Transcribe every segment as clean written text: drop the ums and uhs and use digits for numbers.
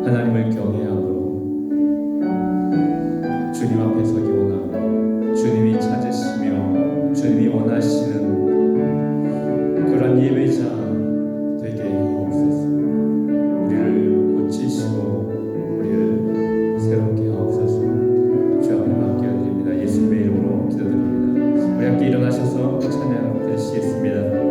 하나님을 경외함으로 주님 앞에 서기 원하고 주님이 찾으시며 주님이 원하시는 그런 예배자 되게 하옵소서. 우리를 고치시고 우리를 새롭게 하옵소서. 주 앞에 맡겨드립니다. 예수님의 이름으로 기도드립니다. 우리 함께 일어나셔서 찬양하시겠습니다.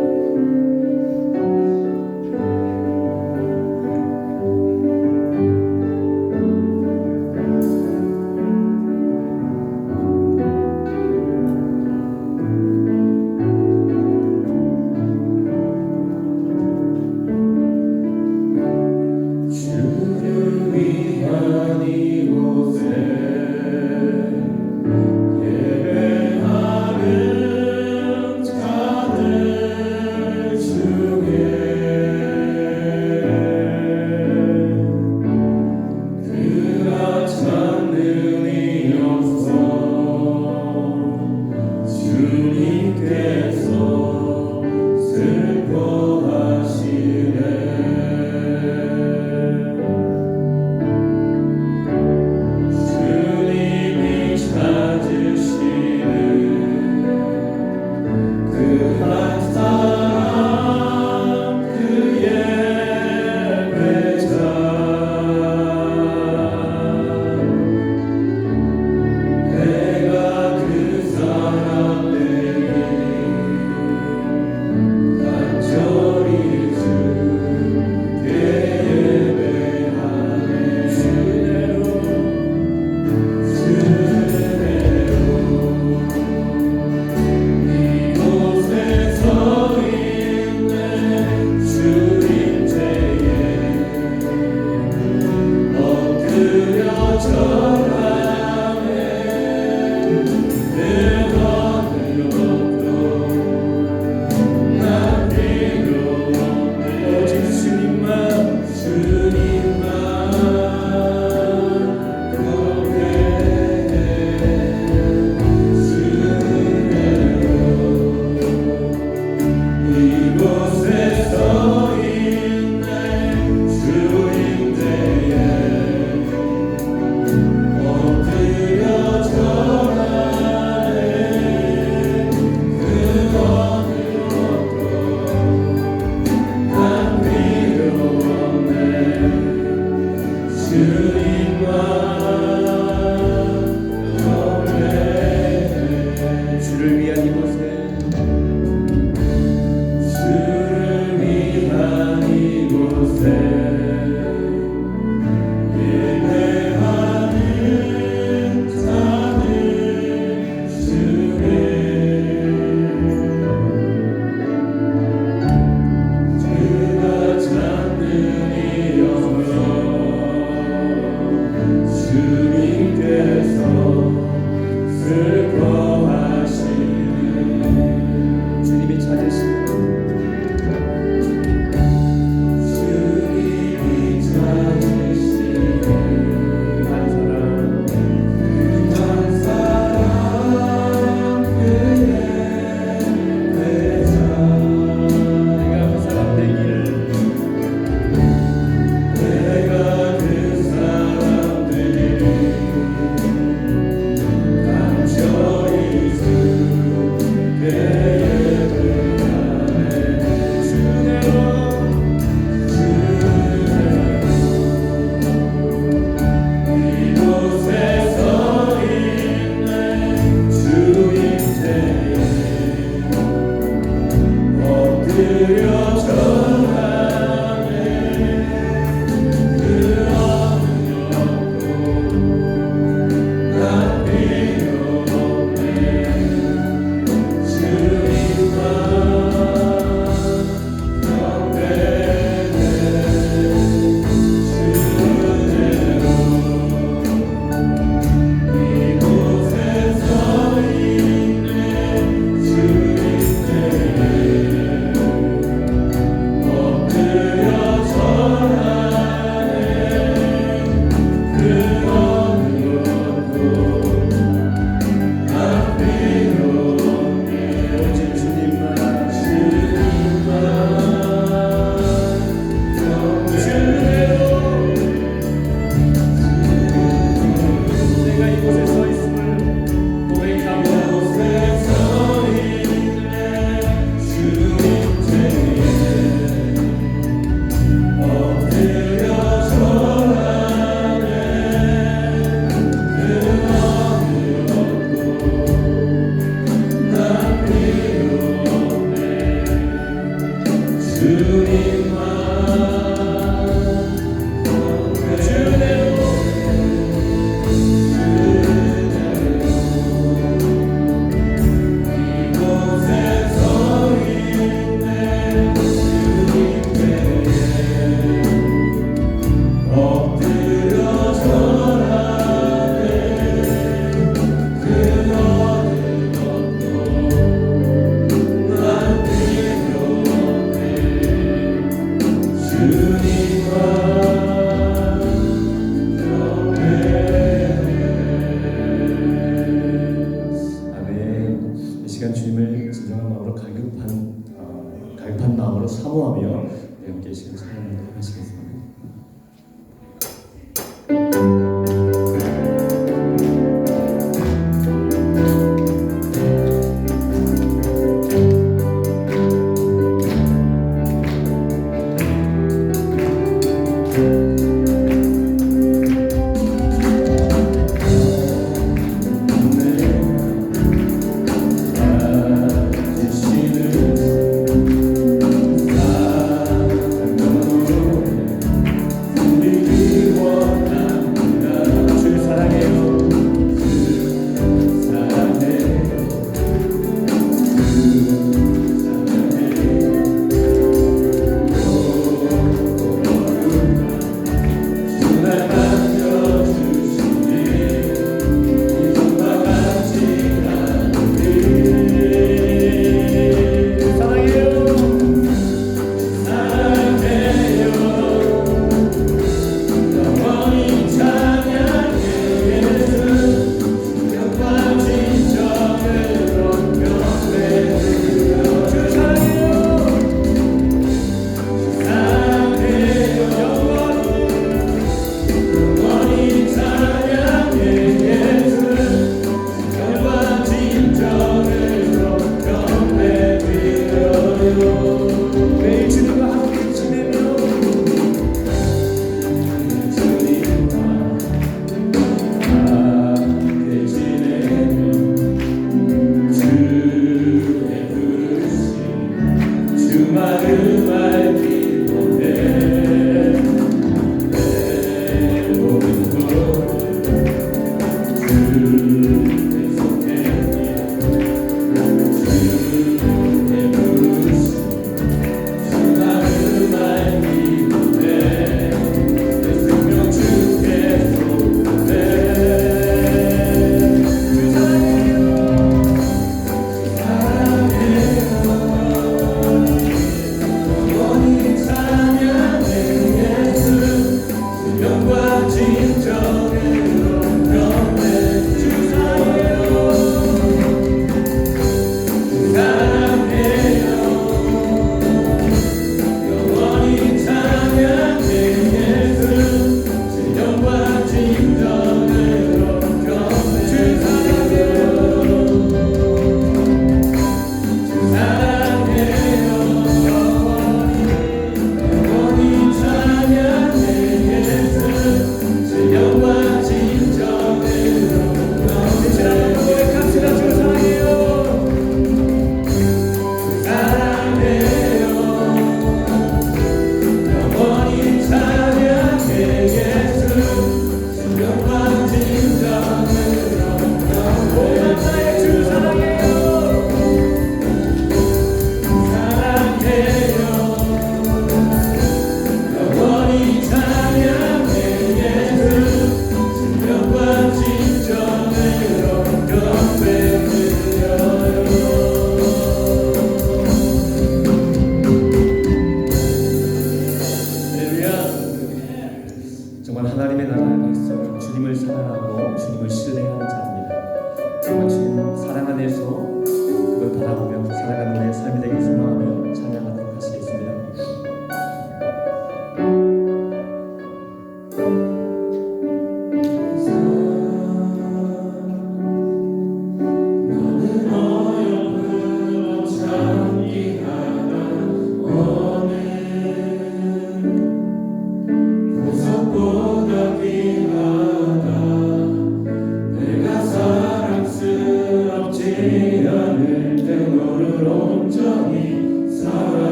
정말 하나님의 나라의 백성은 주님을 사랑하고 주님을 신뢰하는 자입니다. 정말 주님 사랑 안에서 그걸 바라보며 살아가는 우리의 삶이 되길 소망하며 찬양하도록 하시겠습니다.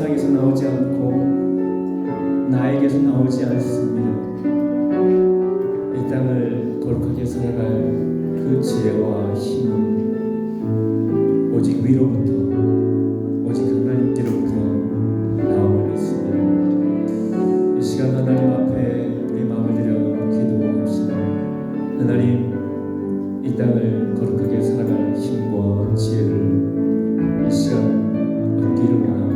세상에서 나오지 않고 나에게서 나오지 않습니다. 이 땅을 거룩하게 살아갈 그 지혜와 힘은 오직 위로부터, 오직 하나님께로부터 나옴을 믿습니다. 이 시간 하나님 앞에 우리 마음을 들여 기도합시다. 하나님, 이 땅을 거룩하게 살아갈 힘과 지혜를 이 시간 얻기를 원합니다.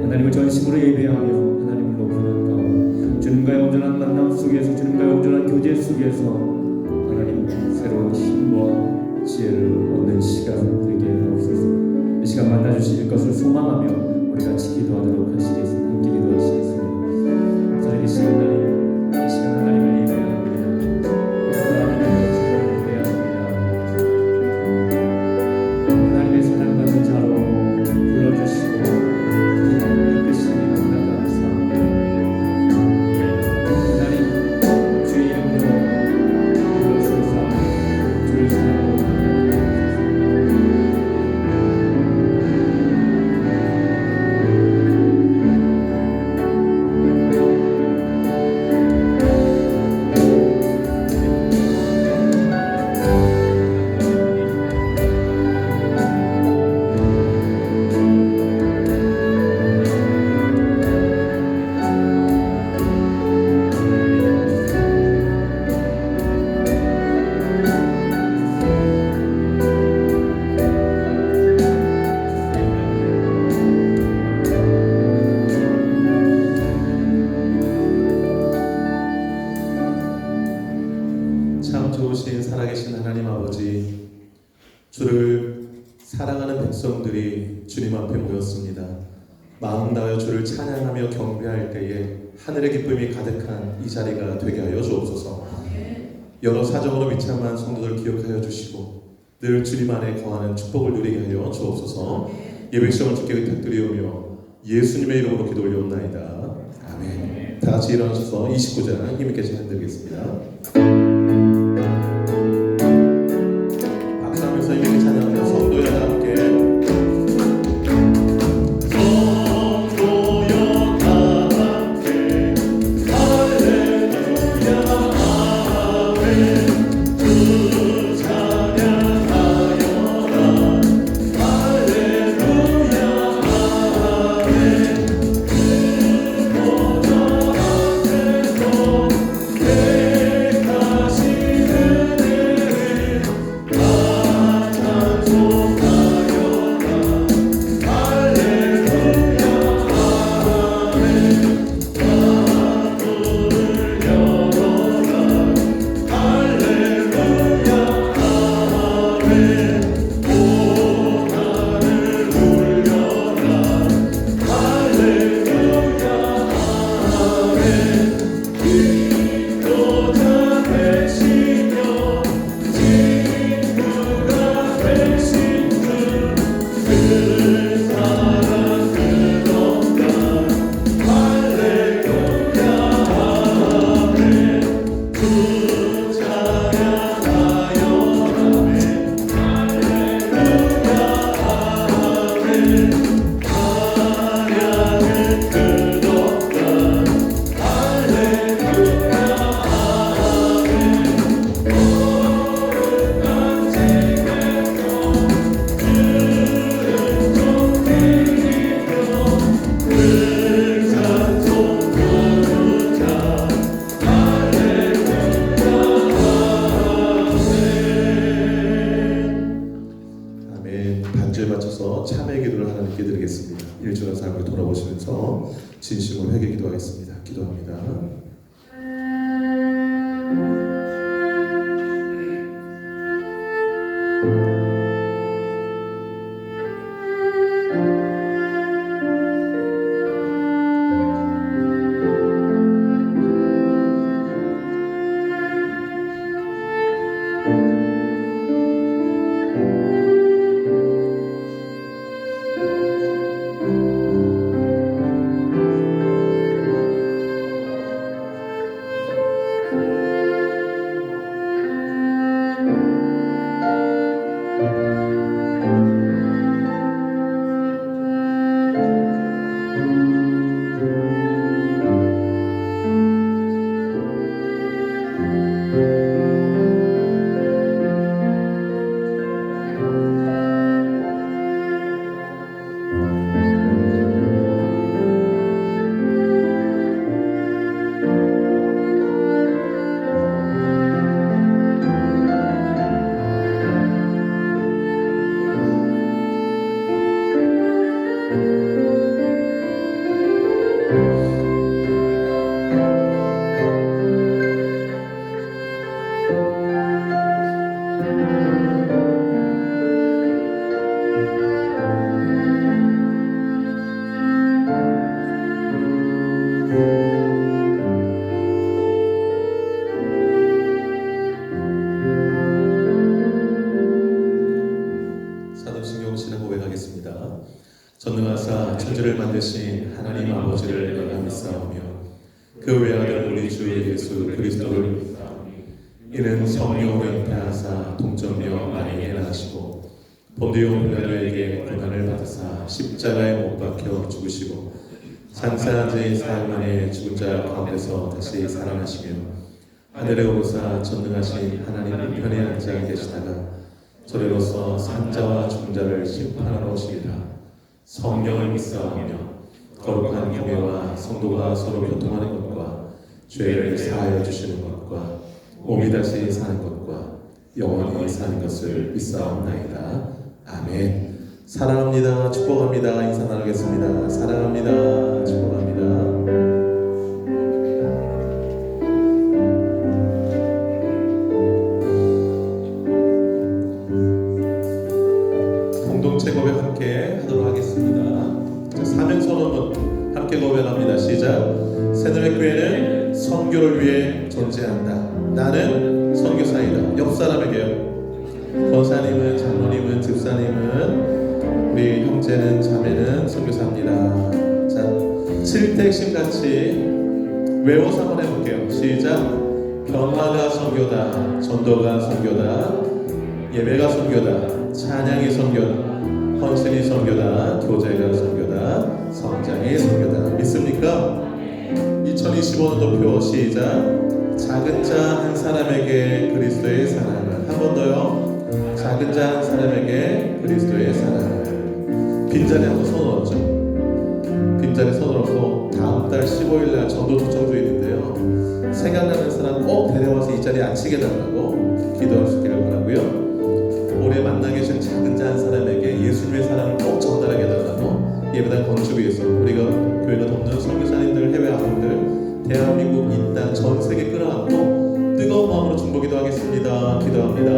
하나님을 전심으로 예배하며 하나님을 높이는 가운데 주님과의 온전한 만남 속에서, 주님과의 온전한 교제 속에서 하나님 새로운 힘과 지혜를 얻는 시간 되게 하옵소서. 이 시간 만나주실 것을 소망하며 우리 같이 기도하도록 하시겠습니다. 함께 기도하시겠습니다. 살아계신 하나님, 이 시간 하나님을 예배합니다. 하나님의 예배합니다. 하나님의 사랑받는 자로 불러주시고 이끄시니 너무나 감사합니다. 하나님, 주의 이름으로 불러주셔서 주를 사랑하고 참 좋으신 살아계신 하나님 아버지, 주를 사랑하는 백성들이 주님 앞에 모였습니다. 마음 다하여 주를 찬양하며 경배할 때에 하늘의 기쁨이 가득한 이 자리가 되게 하여 주옵소서. 여러 사정으로 비참한 성도들 기억하여 주시고 늘 주님 안에 거하는 축복을 누리게 하여 주옵소서. 예배 시험을 주께 부탁드리오며 예수님의 이름으로 기도 올려옵나이다. 아멘. 다 같이 일어나셔서 29장 힘있게 찬양드리겠습니다. 박수하면서 힘있게 찬양하며 성도여 다 함께 반주에 맞춰서 참회 기도를 하나님께 드리겠습니다. 일주일간 삶을 돌아보시면서 진심으로 회개 기도하겠습니다. 기도합니다. 계신 하나님 아버지를 내가 믿사오며 그 외아들 우리 주 예수 그리스도를 믿사오니 이는 성령으로 잉태하사 동정녀 마리아에 낳으시고 본디오 빌라도에게 고난을 받으사 십자가에 못 박혀 죽으시고 장사한 지 사흘 만에 죽은 자 가운데서 다시 살아나시며 하늘에 오르사 전능하신 하나님 우편에 앉아 계시다가 저리로서 산자와 중자를 심판하러 오시리라. 성령을 믿사오며 거룩한 교회와 성도가 서로 교통하는 것과 죄를 사하여 주시는 것과 몸이 다시 사는 것과 영원히 사는 것을 믿사옵나이다. 아멘. 사랑합니다. 축복합니다. 인사 나누겠습니다. 사랑합니다. 축복합니다. 공동체 고백 함께 하도록 하겠습니다. 자, 사명선언문 함께 고백합니다. 시작. 새누리교회는 선교를 위해 존재한다. 나는 선교사이다. 옆 사람에게요. 권사님은, 장로님은, 집사님은, 우리 형제는, 자매는 선교사입니다. 자, 7택심 같이 외워서 한번 해볼게요. 시작. 변화가 선교다. 전도가 선교다. 예배가 선교다. 찬양이 선교다. 헌신이 선교다. 교제가 선교다. 성장이 선교다. 믿습니까? 2025년도 표 시작. 작은 자 한 사람에게 그리스도의 사랑을. 한 번 더요. 작은 자 한 사람에게 그리스도의 사랑을. 빈자리 한번 손을 얹죠. 빈자리 손을 얹고 다음 달 15일날 전도 초청도 있는데요. 생각나는 사람 꼭 데려와서 이 자리에 앉히게 달라고 기도할 수 있기를 바라고요. 올해 만나 계신 작은 자 한 사람에게 예수님의 사랑을 꼭 전달하게 해달라고 예배당 건축 위해서 우리가 교회가 돕는 선교사님들, 해외 아동들, 대한민국 이 땅 전 세계 끌어안고 뜨거운 마음으로 중보기도 하겠습니다. 기도합니다.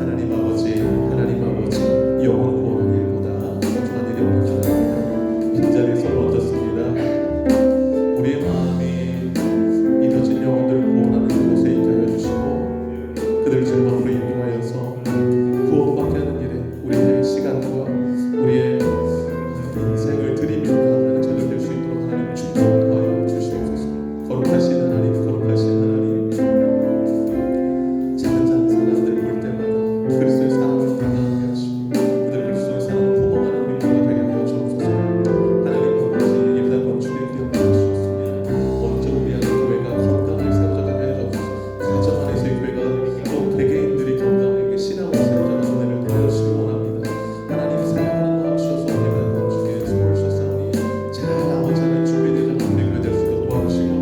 하나님 아버지, 하나님 아버지, 영혼 구원하는 일보다 소중한 일이 없는 줄 압니다. 빈자리에서 얹었습니다. 우리의 마음이 잊어진 영혼들을 구원하는 그곳에 있게 하여 주시고 그들 증거로 인도하여서 구원받게 하는 일에 우리의 시간과 우리의 인생을 드리는 저들 될 수 있도록 하나님 축복하여 주시옵소서. 거룩하신 하나님, 거룩하신 하나님, 작은 작은 사람들 볼 때마다 그리스도의 사랑을 당하게 하시고 그들 그리스도의 사랑을 포옹하는 우리 모두가 되게 하여 주옵소서. 하나님 아버지, 예배당 건축에 기억하여 주셨으며 먼저 우리 안에 교회가 건강하게 세워져가게 하여 주옵소서. 가정 안에서의 교회가 또 개개인들이 건강하게 신앙으로 세워져가는 은혜를 더하여 주시기 원합니다. 하나님 사랑하는 마음 주셔서 예배당 건축에 소홀 주셨사오니 잘 아버지 안에 준비되지 않은 우리 교회 될 수 있도록 도와주시고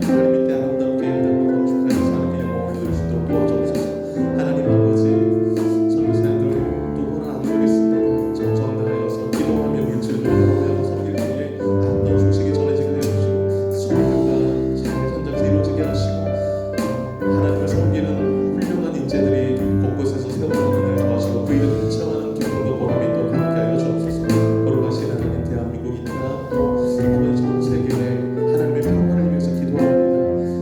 하나님 밑에 아름답게 예배당 건축하여 사는 게 영광을 될 수 있도록 도와주옵소서. 하나님 아버지, 선교사님들 누구나 안 되겠습니다. 정정하여서 기도하며 물질을 돌려하여 섬기는 중에 아름다운 소식이 전해지게 되어 주시고 성교가 잘 현장에서 이루어지게 하시고 하나님을 섬기는 훌륭한 인재들이 곳곳에서 세워지는 은혜를 도와주시고 그 일을 인정하는 기쁨과 보람이 또 함께 하여 주옵소서. 거룩하신 하나님, 대한민국 이 땅 또 아버지 전 세계에 하나님의 평화를 위해서 기도합니다.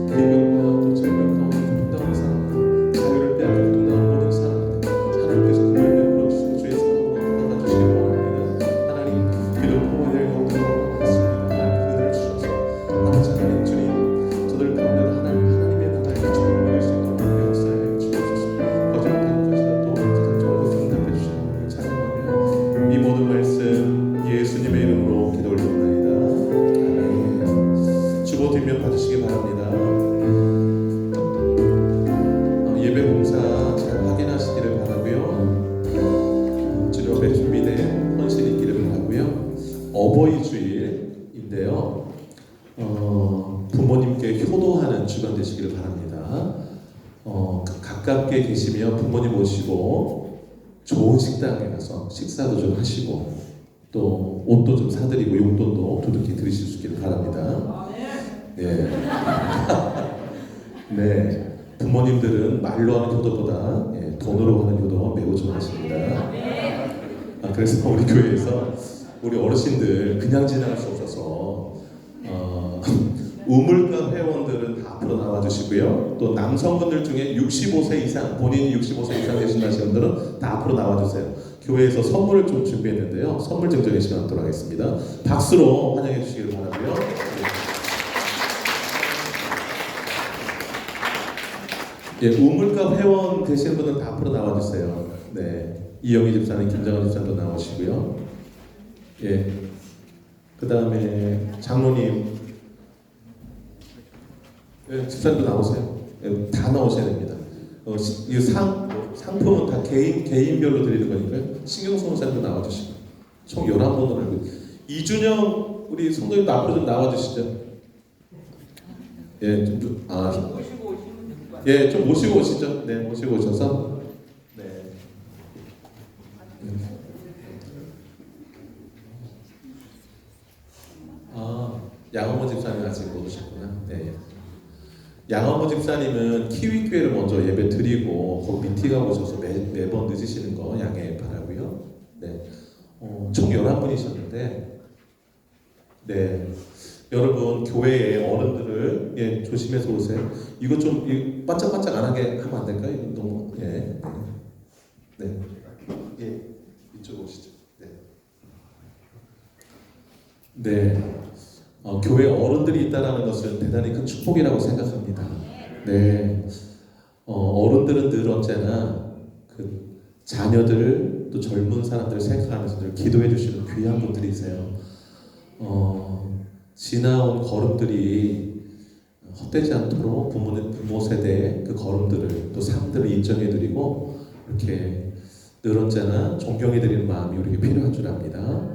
비극과 또 절벽 가운데 분당한 사람들, 자유를 빼앗겨 분당한 모든 사람들 하나님께서 그 열매 불어주시고 주의 사랑으로 감당해주시기 원합니다. 하나님, 기도 포함될 것들을 원하겠습니다. 하나님 은혜를 주셔서 아버지 하나님 주님 저들 가운데도 하나님의 나라의 축복을 누릴 수 있도록 역사해 주옵소서. 거듭난 것이다 또 가장 좋은 것을 응답해 주시는 하나님을 찬양하며 이 모든 말씀 예수님의 이름으로 기도올리옵나이다. 아멘. 주보 뒷면 봐주시기 바랍니다. 예배 봉사 잘 확인하시기를 바라고요. 주로 앞에 준비된 헌신이 있기를 바라고요. 어버이 주일인데요. 부모님께 효도하는 주간 되시기를 바랍니다. 가깝게 계시면 부모님 모시고 좋은 식당에 가서 식사도 좀 하시고 또 옷도 좀 사드리고 용돈도 두둑히 드리실 수 있기를 바랍니다. 네. 네. 부모님들은 말로 하는 효도보다 돈으로 하는 효도 매우 좋아하십니다. 그래서 우리 교회에서 우리 어르신들 그냥 지나갈 수 없어서 우물가 회원들은 다 앞으로 나와주시고요. 또 남성분들 중에 65세 이상, 본인이 65세 이상 되신다시는 분들은 다 앞으로 나와주세요. 교회에서 선물을 좀 준비했는데요. 선물 증정의 시간 갖도록 하겠습니다. 박수로 환영해 주시길 바라고요. 예, 우물갑 회원 되시는 분은 다 앞으로 나와주세요. 네, 이영희 집사님, 김장원 집사님도 나오시고요. 예, 그 다음에 장로님, 예, 집사님도 나오세요. 예, 다 나오셔야 됩니다. 이 상품은 다 개인별로 드리는 거니까요. 신경성 목사님도 나와주시고 총 11분을 알고 이준영 우리 성도님도 앞으로 좀 나와주시죠. 예, 좀 모시고 오시죠. 네, 모시고 오셔서 네. 양어모 집사님 아직 못 오셨구나. 네. 양어모 집사님은 키위교회를 먼저 예배 드리고 거기 미팅하고 오셔서 매번 늦으시는 거 양해 바라고요. 네. 총 11분이셨는데 네. 여러분 교회의 어른들을 예, 조심해서 오세요. 이거 좀 반짝반짝 안 하게 하면 안 될까요? 이거 너무 예. 네. 예. 이쪽 오시죠. 네. 네. 교회 어른들이 있다라는 것은 대단히 큰 축복이라고 생각합니다. 네, 어른들은 늘 언제나 그 자녀들을 또 젊은 사람들을 생각하면서 늘 기도해 주시는 귀한 분들이세요. 지나온 걸음들이 헛되지 않도록 부모 세대의 그 걸음들을 또 삶들을 인정해 드리고 이렇게 늘 언제나 존경해 드리는 마음이 우리에게 필요한 줄 압니다.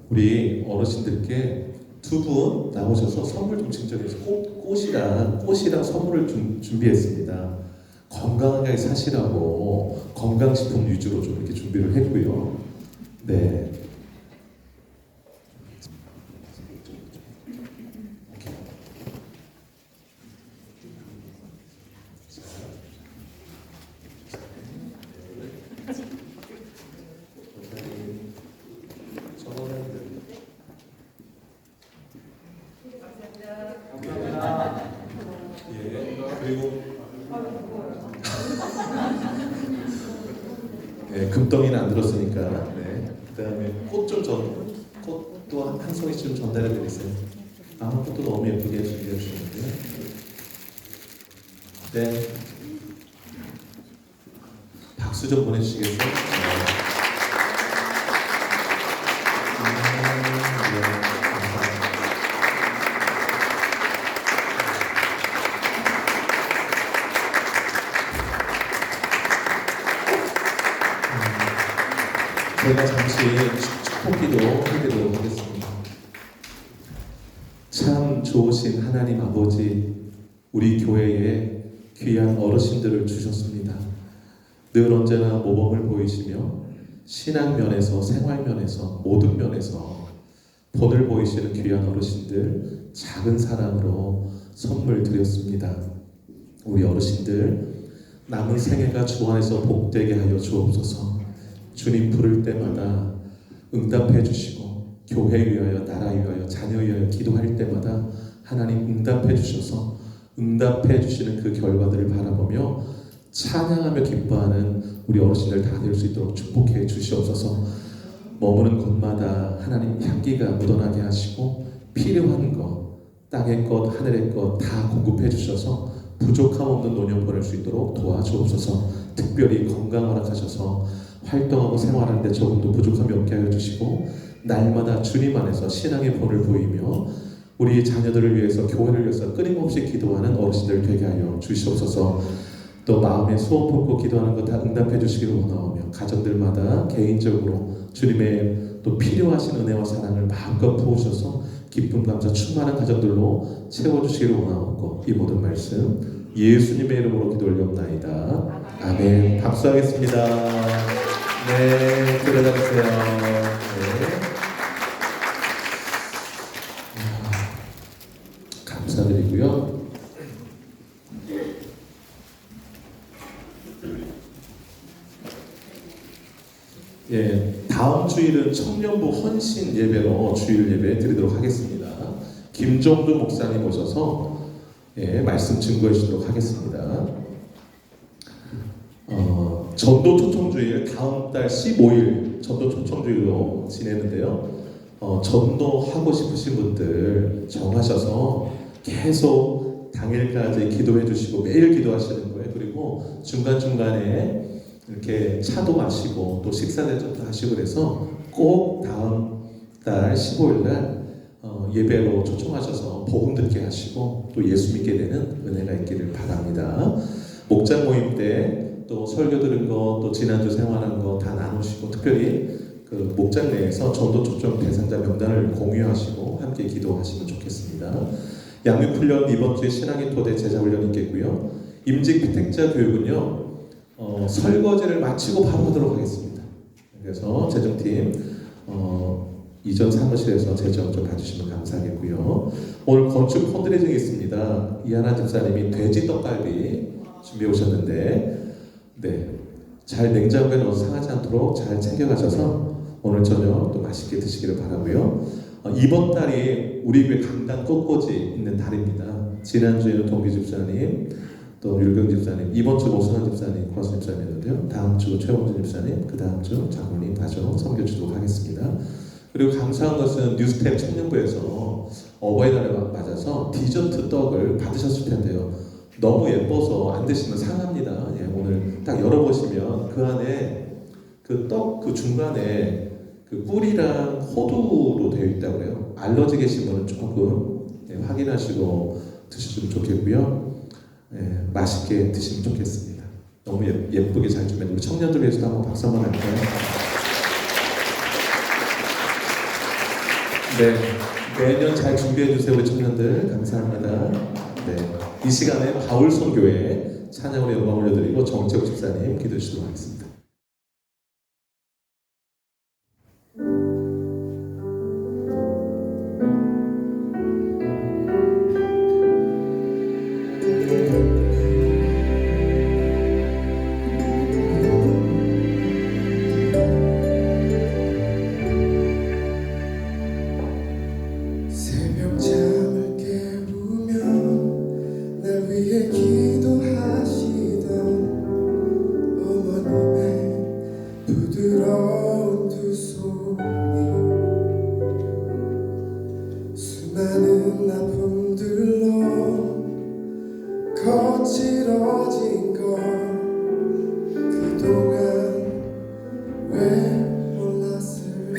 우리 어르신들께 두 분 나오셔서 선물 좀 증정해서 꽃이랑 선물을 준비했습니다. 건강하게 사시라고 건강식품 위주로 좀 이렇게 준비를 했고요. 네. 그리고 네, 금덩이는 안 들었으니까 네. 그다음에 꽃도 한 송이씩 좀 전달해 드리세요. 꽃도 너무 예쁘게 준비해 주셨는데요. 네, 박수 좀 보내주시겠어요? 제가 잠시 축복기도 해드리도록 하겠습니다. 참 좋으신 하나님 아버지, 우리 교회에 귀한 어르신들을 주셨습니다. 늘 언제나 모범을 보이시며 신앙 면에서 생활 면에서 모든 면에서 본을 보이시는 귀한 어르신들 작은 사랑으로 선물 드렸습니다. 우리 어르신들 남은 생애가 주 안에서 복되게 하여 주옵소서. 주님 부를 때마다 응답해 주시고 교회 위하여 나라 위하여 자녀 위하여 기도할 때마다 하나님 응답해 주셔서 응답해 주시는 그 결과들을 바라보며 찬양하며 기뻐하는 우리 어르신들 다 될 수 있도록 축복해 주시옵소서. 머무는 곳마다 하나님 향기가 묻어나게 하시고 필요한 것, 땅의 것, 하늘의 것 다 공급해 주셔서 부족함 없는 노년 보낼 수 있도록 도와주옵소서. 특별히 건강 허락하셔서 활동하고 생활하는데 조금도 부족함이 없게 하여 주시고 날마다 주님 안에서 신앙의 본을 보이며 우리 자녀들을 위해서 교회를 위해서 끊임없이 기도하는 어르신들 되게 하여 주시옵소서. 또 마음에 소원 품고 기도하는 것 다 응답해 주시기를 원하오며 가정들마다 개인적으로 주님의 또 필요하신 은혜와 사랑을 마음껏 부으셔서 기쁨 감사 충만한 가정들로 채워주시기를 원하옵고 이 모든 말씀 예수님의 이름으로 기도 올려옵나이다. 아멘. 박수하겠습니다. 네, 들어가주세요. 네. 감사드리고요. 예, 다음 주일은 청년부 헌신 예배로 주일 예배 드리도록 하겠습니다. 김종두 목사님 오셔서 예, 말씀 증거해 주도록 하겠습니다. 전도 초청주일 다음 달 15일 전도 초청주일로 지내는데요. 전도하고 싶으신 분들 정하셔서 계속 당일까지 기도해 주시고 매일 기도하시는 거예요. 그리고 중간중간에 이렇게 차도 마시고 또 식사 대접도 하시고 그래서 꼭 다음 달 15일 날 예배로 초청하셔서 복음 듣게 하시고 또 예수 믿게 되는 은혜가 있기를 바랍니다. 목장 모임 때 또 설교 들은 거 또 지난주 생활한 거 다 나누시고 특별히 그 목장 내에서 전도 초청 대상자 명단을 공유하시고 함께 기도하시면 좋겠습니다. 양육훈련 이번 주에 신앙의 토대 제자훈련이 있겠고요. 임직 피택자 교육은요 설거지를 마치고 바로 하도록 하겠습니다. 그래서 재정팀 이전 사무실에서 재정 좀 봐주시면 감사하겠고요. 오늘 건축 펀드레이징이 있습니다. 이하나 집사님이 돼지 떡갈비 준비해 오셨는데 잘 냉장고에 넣어서 상하지 않도록 잘 챙겨가셔서 오늘 저녁 또 맛있게 드시기를 바라고요. 이번 달이 우리 교회 강단 꽃꽂이 있는 달입니다. 지난주에는 동기 집사님, 또 율경 집사님, 이번 주 오순환 집사님, 고하수 집사님이었는데요. 다음 주 최홍준 집사님, 그 다음 주 장로님 가정 섬겨주도록 하겠습니다. 그리고 감사한 것은 뉴스텝 청년부에서 어버이날에 맞아서 디저트 떡을 받으셨을 텐데요. 너무 예뻐서 안 드시면 상합니다. 예, 오늘 딱 열어보시면 그 안에 그 떡 그 중간에 그 꿀이랑 호두로 되어 있다고 해요. 알러지 계신 분은 조금 확인하시고 드시면 좋겠고요. 맛있게 드시면 좋겠습니다. 너무 예쁘게 잘 준비해 우리 청년들 위해서도 한번 박수 한번 할까요? 매년 잘 준비해 주세요 우리 청년들. 감사합니다. 이 시간에 바울선교회 찬양으로 영광 올려드리고 정채욱 집사님 기도해 주시도록 하겠습니다. 새벽 잠을 깨우며 날 위해 기도하시던 어머님의 부드러운 두 손이 수많은 아픔들로 거칠어진 걸 그동안 왜 몰랐을까.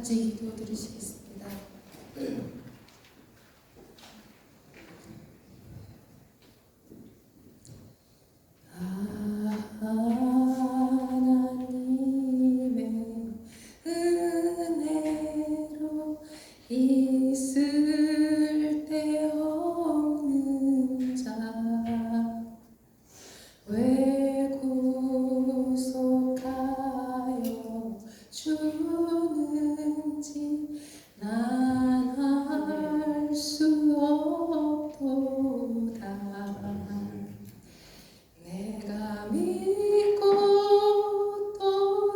같이 기도 드리시겠습니다. 하나님의 은혜로 있을 데 없는 자 왜 구속하여 주는지 난 알 수 없도다. 내가 믿고 또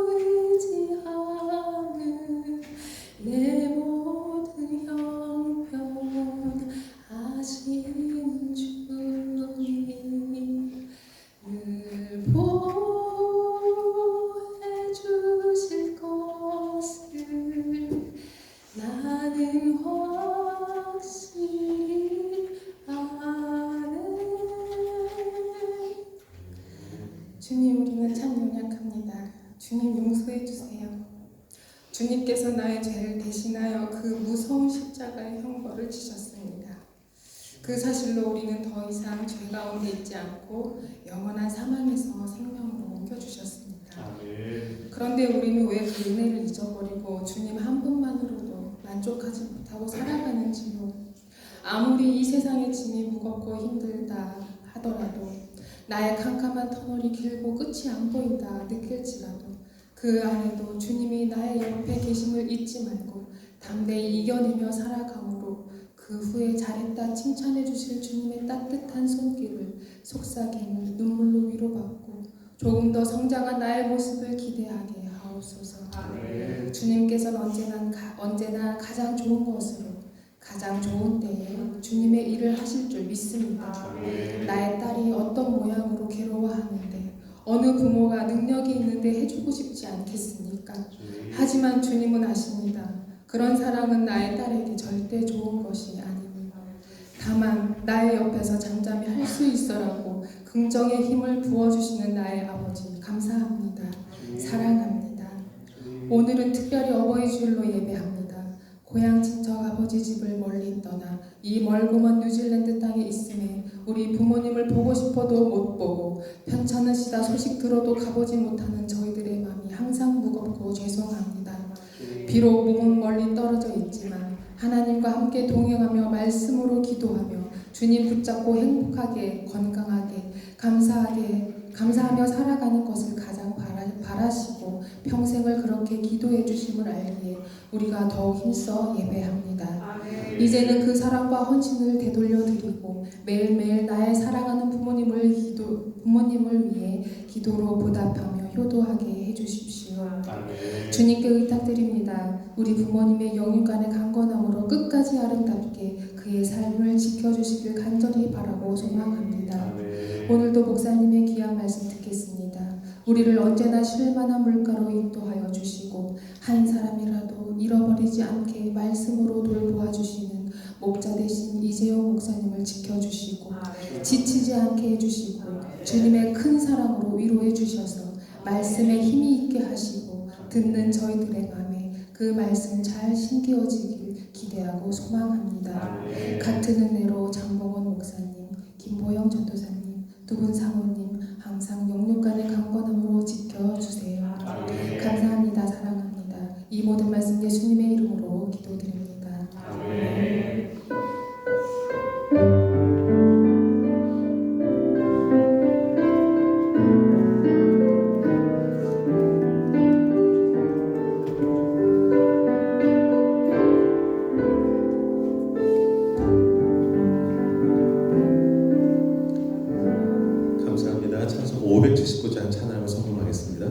의지하는 내 모든 형편 아시는 주님 늘 보호해 주실 것을 나는 확실히 아네. 주님, 우리는 참 연약합니다. 주님, 용서해 주세요. 주님께서 나의 죄를 대신하여 그 무서운 십자가의 형벌을 지셨습니다. 그 사실로 우리는 더 이상 죄 가운데 있지 않고 영원한 사망에서 생명으로 옮겨주셨습니다. 그런데 우리는 왜 그 은혜를 잊어버리고 주님 한 분만으로도 만족하지 못하고 살아가는지요. 아무리 이 세상의 짐이 무겁고 힘들다 하더라도 나의 캄캄한 터널이 길고 끝이 안 보인다 느낄지라도 그 안에도 주님이 나의 옆에 계심을 잊지 말고 담대히 이겨내며 살아감으로 그 후에 잘했다 칭찬해 주실 주님의 따뜻한 손길을 속삭임을 눈물로 위로받고 조금 더 성장한 나의 모습을 기대하게 하옵소서. 주님께서는 언제나 가장 좋은 것으로 가장 좋은 때에 주님의 일을 하실 줄 믿습니다. 나의 딸이 어떤 모양으로 괴로워하는데 어느 부모가 능력이 있는데 해주고 싶지 않겠습니까? 하지만 주님은 아십니다. 그런 사랑은 나의 딸에게 절대 좋은 것이 아닙니다. 다만 나의 옆에서 잠잠히 할 수 있어라고 긍정의 힘을 부어주시는 나의 아버지 감사합니다. 사랑합니다. 오늘은 특별히 어버이 주일로 예배합니다. 고향 친척 아버지 집을 멀리 떠나 이 멀고 먼 뉴질랜드 땅에 있음에 우리 부모님을 보고 싶어도 못 보고 편찮으시다 소식 들어도 가보지 못하는 저희들의 마음이 항상 무겁고 죄송합니다. 비록 몸은 멀리 떨어져 있지만 하나님과 함께 동행하며 말씀으로 기도하며 주님 붙잡고 행복하게 건강하게 감사하며 살아가는 것을 가장 바라시고 평생을 그렇게 기도해 주심을 알기에 우리가 더욱 힘써 예배합니다. 이제는 그 사랑과 헌신을 되돌려 드리고 매일매일 나의 사랑하는 부모님을 위해 기도로 보답하며 효도하게 해주십시오. 주님께 의탁드립니다. 우리 부모님의 영육간의 강건함으로 끝까지 아름답게 그의 삶을 지켜주시길 간절히 바라고 소망합니다. 오늘도 목사님의 귀한 말씀 듣겠습니다. 우리를 언제나 쉴만한 물가로 인도하여 주시고 한 사람이라도 잃어버리지 않게 말씀으로 돌보아 주시는 목자 되신 이재용 목사님을 지켜주시고 지치지 않게 해주시고 주님의 큰 사랑으로 위로해 주셔서 말씀에 힘이 있게 하시고 듣는 저희들의 마음에 그 말씀 잘 심기어지길 기대하고 소망합니다. 같은 은혜로 장봉원 목사님, 김보영 전도사님, 두 분 사모님 항상 영육간의 강건함으로 지켜주세요. 감사합니다. 사랑합니다. 이 모든 말씀 예수님의 이름으로 기도드립니다. 아멘. 감사합니다. 찬송 579장 찬양을 선포하겠습니다.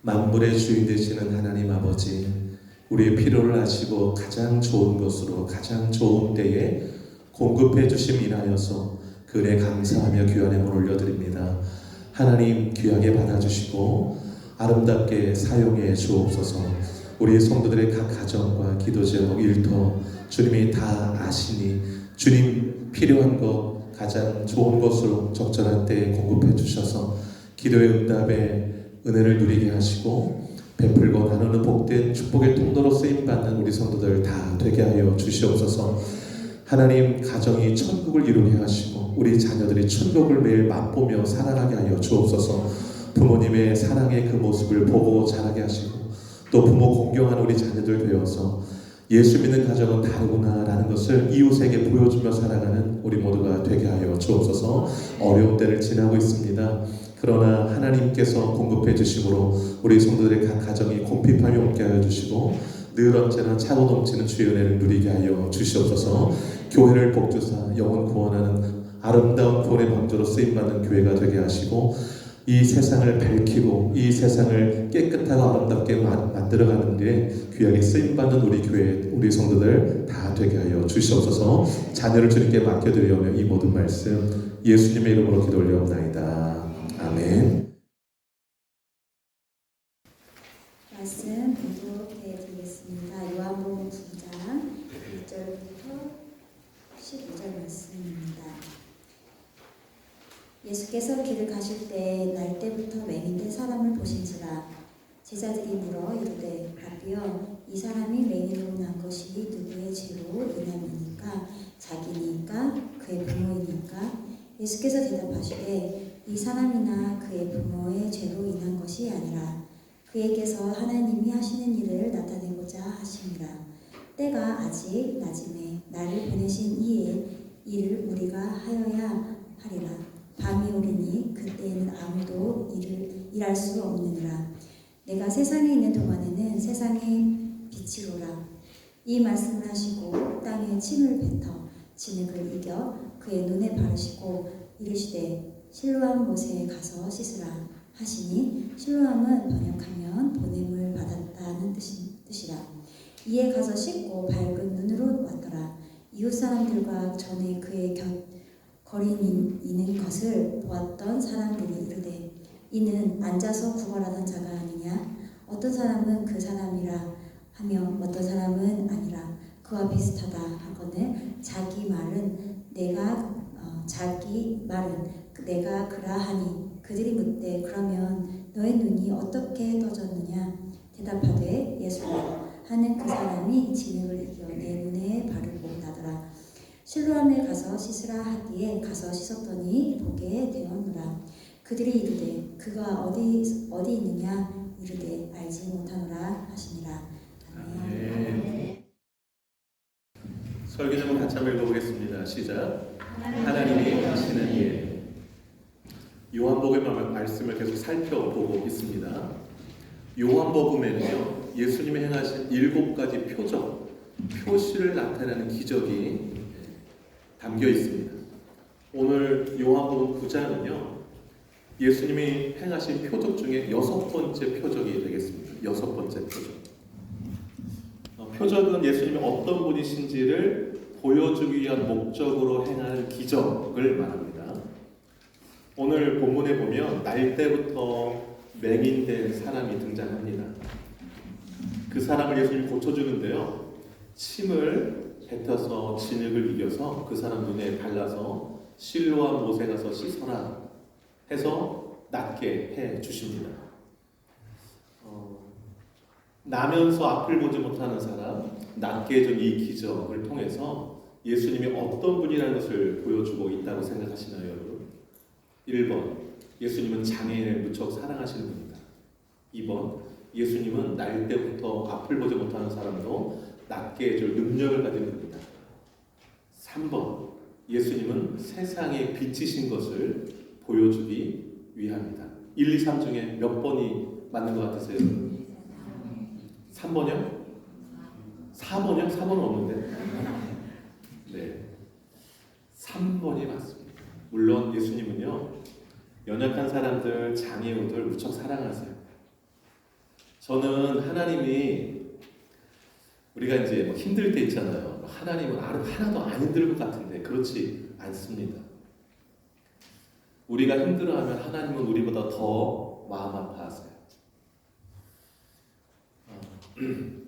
만물의 주인 되시는 하나님 아버지, 우리의 필요를 아시고 가장 좋은 것으로 가장 좋은 때에 공급해 주심 인하여서 그 은혜 감사하며 귀한 행을 올려드립니다. 하나님 귀하게 받아주시고 아름답게 사용해 주옵소서. 우리 성도들의 각 가정과 기도 제목 일터 주님이 다 아시니 주님 필요한 것 가장 좋은 것으로 적절한 때에 공급해 주셔서 기도의 응답에 은혜를 누리게 하시고 베풀고 나누는 복된 축복의 통로로 쓰임받는 우리 성도들 다 되게 하여 주시옵소서. 하나님 가정이 천국을 이루게 하시고 우리 자녀들이 천국을 매일 맛보며 살아가게 하여 주옵소서. 부모님의 사랑의 그 모습을 보고 자라게 하시고 또 부모 공경하는 우리 자녀들 되어서 예수 믿는 가정은 다르구나라는 것을 이웃에게 보여주며 살아가는 우리 모두가 되게 하여 주옵소서. 어려운 때를 지나고 있습니다. 그러나 하나님께서 공급해 주심으로 우리 성도들의 각 가정이 곰핍함이 없게 하여 주시고 늘 언제나 차고 넘치는 주의 은혜를 누리게 하여 주시옵소서. 교회를 복주사 영혼 구원하는 아름다운 구원의 방주로 쓰임받는 교회가 되게 하시고 이 세상을 밝히고 이 세상을 깨끗하고 아름답게 만들어가는 데 귀하게 쓰임받는 우리 교회 우리 성도들 다 되게 하여 주시옵소서. 자녀를 주님께 맡겨드리오며 이 모든 말씀 예수님의 이름으로 기도 올려옵나이다. 아멘. 말씀 봉독해 드리겠습니다. 요한복음 9장 1절부터 12절 말씀입니다. 예수께서 길을 가실 때 날 때부터 맹인된 사람을 보신지라. 제자들이 물어 이르되 라비여, 이 사람이 맹인으로 난 것이 누구의 죄로 인함이니까? 자기니까 그의 부모이니까? 예수께서 대답하시되 이 사람이나 그의 부모의 죄로 인한 것이 아니라 그에게서 하나님이 하시는 일을 나타내고자 하심이라. 때가 아직 낮음에 나를 보내신 이의 일을 우리가 하여야 하리라. 밤이 오리니 그때에는 아무도 일할 수 없느니라. 내가 세상에 있는 동안에는 세상의 빛이로라. 이 말씀을 하시고 땅에 침을 뱉어 진흙을 이겨 그의 눈에 바르시고 이르시되 실로암 못에 가서 씻으라 하시니, 실로암은 번역하면 보냄을 받았다는 뜻이라. 이에 가서 씻고 밝은 눈으로 왔더라. 이웃 사람들과 전에 그의 거리 있는 것을 보았던 사람들이 이르되 이는 앉아서 구걸하던 자가 아니냐? 어떤 사람은 그 사람이라 하며 어떤 사람은 아니라 그와 비슷하다 하거늘 자기 말은 내가 그라하니. 그들이 묻되 그러면 너의 눈이 어떻게 떠졌느냐? 대답하되 예수라 하는 그 사람이 진흙을 이겨 내 눈에 바르고 나더라. 실로암에 가서 씻으라 하기에 가서 씻었더니 보게 되었노라. 그들이 이르되 그가 어디 있느냐? 이르되 알지 못하노라 하시니라. 아멘. 설교 제목 같이 한번 읽어보겠습니다. 시작. 하나님이 하시는 일. 요한복음의 말씀을 계속 살펴보고 있습니다. 요한복음에는요, 예수님이 행하신 7가지 표적, 표시를 나타내는 기적이 담겨 있습니다. 오늘 요한복음 9장은요, 예수님이 행하신 표적 중에 6번째 표적이 되겠습니다. 6번째 표적. 표적은 예수님이 어떤 분이신지를 보여주기 위한 목적으로 행하는 기적을 말합니다. 오늘 본문에 보면 날 때부터 맹인된 사람이 등장합니다. 그 사람을 예수님이 고쳐주는데요, 침을 뱉어서 진흙을 이겨서 그 사람 눈에 발라서 실로암 못에 가서 씻어라 해서 낫게 해 주십니다. 나면서 앞을 보지 못하는 사람, 낫게 해준 이 기적을 통해서 예수님이 어떤 분이라는 것을 보여주고 있다고 생각하시나요, 여러분? 1번, 예수님은 장애인을 무척 사랑하시는 분이다. 2번, 예수님은 날 때부터 앞을 보지 못하는 사람도 낫게 해줄 능력을 가진 분이다. 3번, 예수님은 세상의 빛이신 것을 보여주기 위함이다. 1, 2, 3 중에 몇 번이 맞는 것 같으세요? 3번이요? 4번이요? 4번은 없는데. 네, 3번이 맞습니다. 물론 예수님은요, 연약한 사람들, 장애우들 무척 사랑하세요. 저는 하나님이 우리가 이제 뭐 힘들 때 있잖아요. 하나님은 하나도 안 힘들 것 같은데 그렇지 않습니다. 우리가 힘들어하면 하나님은 우리보다 더 마음 아파하세요.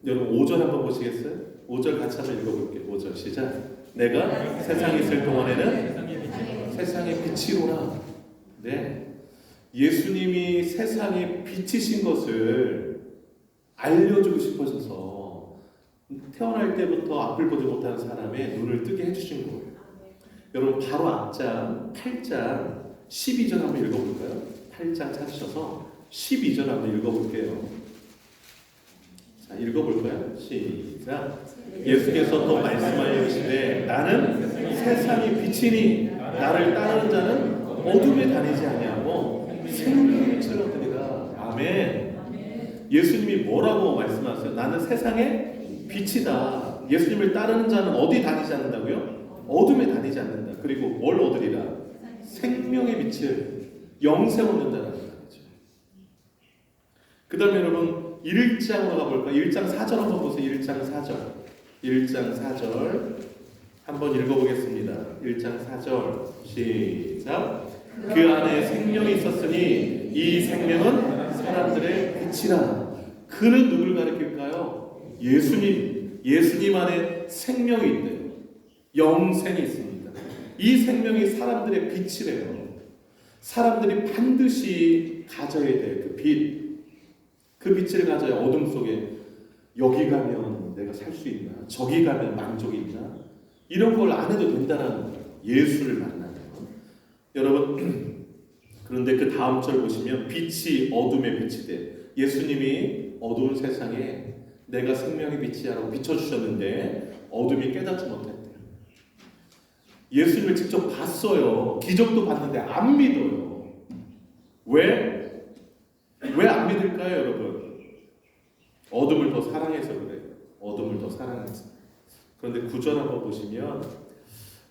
여러분 5절 한번 보시겠어요? 5절 같이 한번 읽어볼게요. 5절 시작. 내가 세상에 있을 동안에는 세상의 빛이로라. 네, 예수님이 세상의 빛이신 것을 알려주고 싶어져서 태어날 때부터 앞을 보지 못하는 사람의 눈을 뜨게 해주신 거예요. 여러분 바로 앞장 8장 12절 한번 읽어볼까요? 8장 찾으셔서 12절 한번 읽어볼게요. 자, 읽어볼까요? 시작. 예수께서 또 말씀하여 이르시되 나는 세상의 빛이니 나를 따르는 자는 어둠에 다니지 아니하고 생명의 빛을 얻으리라. 아멘. 예수님이 뭐라고 말씀하세요? 나는 세상의 빛이다. 예수님을 따르는 자는 어디 다니지 않는다고요? 어둠에 다니지 않는다. 그리고 뭘 얻으리라? 생명의 빛을 영생 얻는다는 말이죠. 그 다음에 여러분 1장으로 가볼까요? 1장 4절 한번 보세요. 1장 4절 1장 4절 한번 읽어보겠습니다. 1장 4절 시작. 그 안에 생명이 있었으니 이 생명은 사람들의 빛이라. 그는 누굴 가리킬까요? 예수님 안에 생명이 있대요. 영생이 있습니다. 이 생명이 사람들의 빛이래요. 사람들이 반드시 가져야 될 그 빛. 그 빛을 가져야 어둠 속에 여기 가면 내가 살 수 있나? 저기 가면 만족이 있나? 이런 걸 안 해도 된다는 거예요. 예수를 만나면. 여러분 그런데 그 다음 절 보시면 빛이 어둠의 빛이 돼. 예수님이 어두운 세상에 내가 생명의 빛이야라고 비춰주셨는데 어둠이 깨닫지 못했대요. 예수님을 직접 봤어요. 기적도 봤는데 안 믿어요. 왜 안 믿을까요, 여러분? 어둠을 더 사랑해서 그래요. 어둠을 더 사랑해서. 그런데 9절 한번 보시면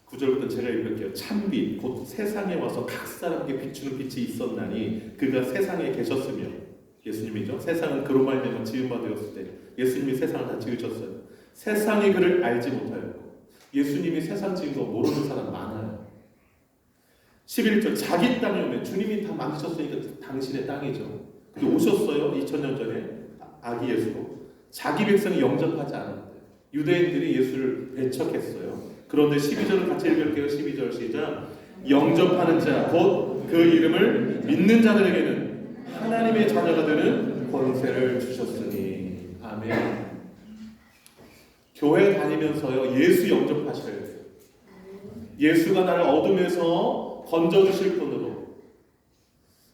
9절부터 제가 읽을게요. 참빛 곧 세상에 와서 각 사람에게 비추는 빛이 있었나니 그가 세상에 계셨으며 예수님이죠. 세상은 그로 말미암아 지은 바 되었을 때 예수님이 세상을 다 지으셨어요. 세상이 그를 알지 못하였고 예수님이 세상 지은 거 모르는 사람 많아요. 11절 자기 땅에 오면 주님이 다 만드셨으니까 당신의 땅이죠. 근데 오셨어요. 2000년 전에 아기 예수로. 자기 백성이 영접하지 않았대요. 유대인들이 예수를 배척했어요. 그런데 12절을 같이 읽을게요. 12절 시작. 영접하는 자 곧 그 이름을 믿는 자들에게는 하나님의 자녀가 되는 권세를 주셨으니. 아멘. 교회 다니면서요 예수 영접하셔야 돼요. 예수가 나를 어둠에서 건져주실 분으로,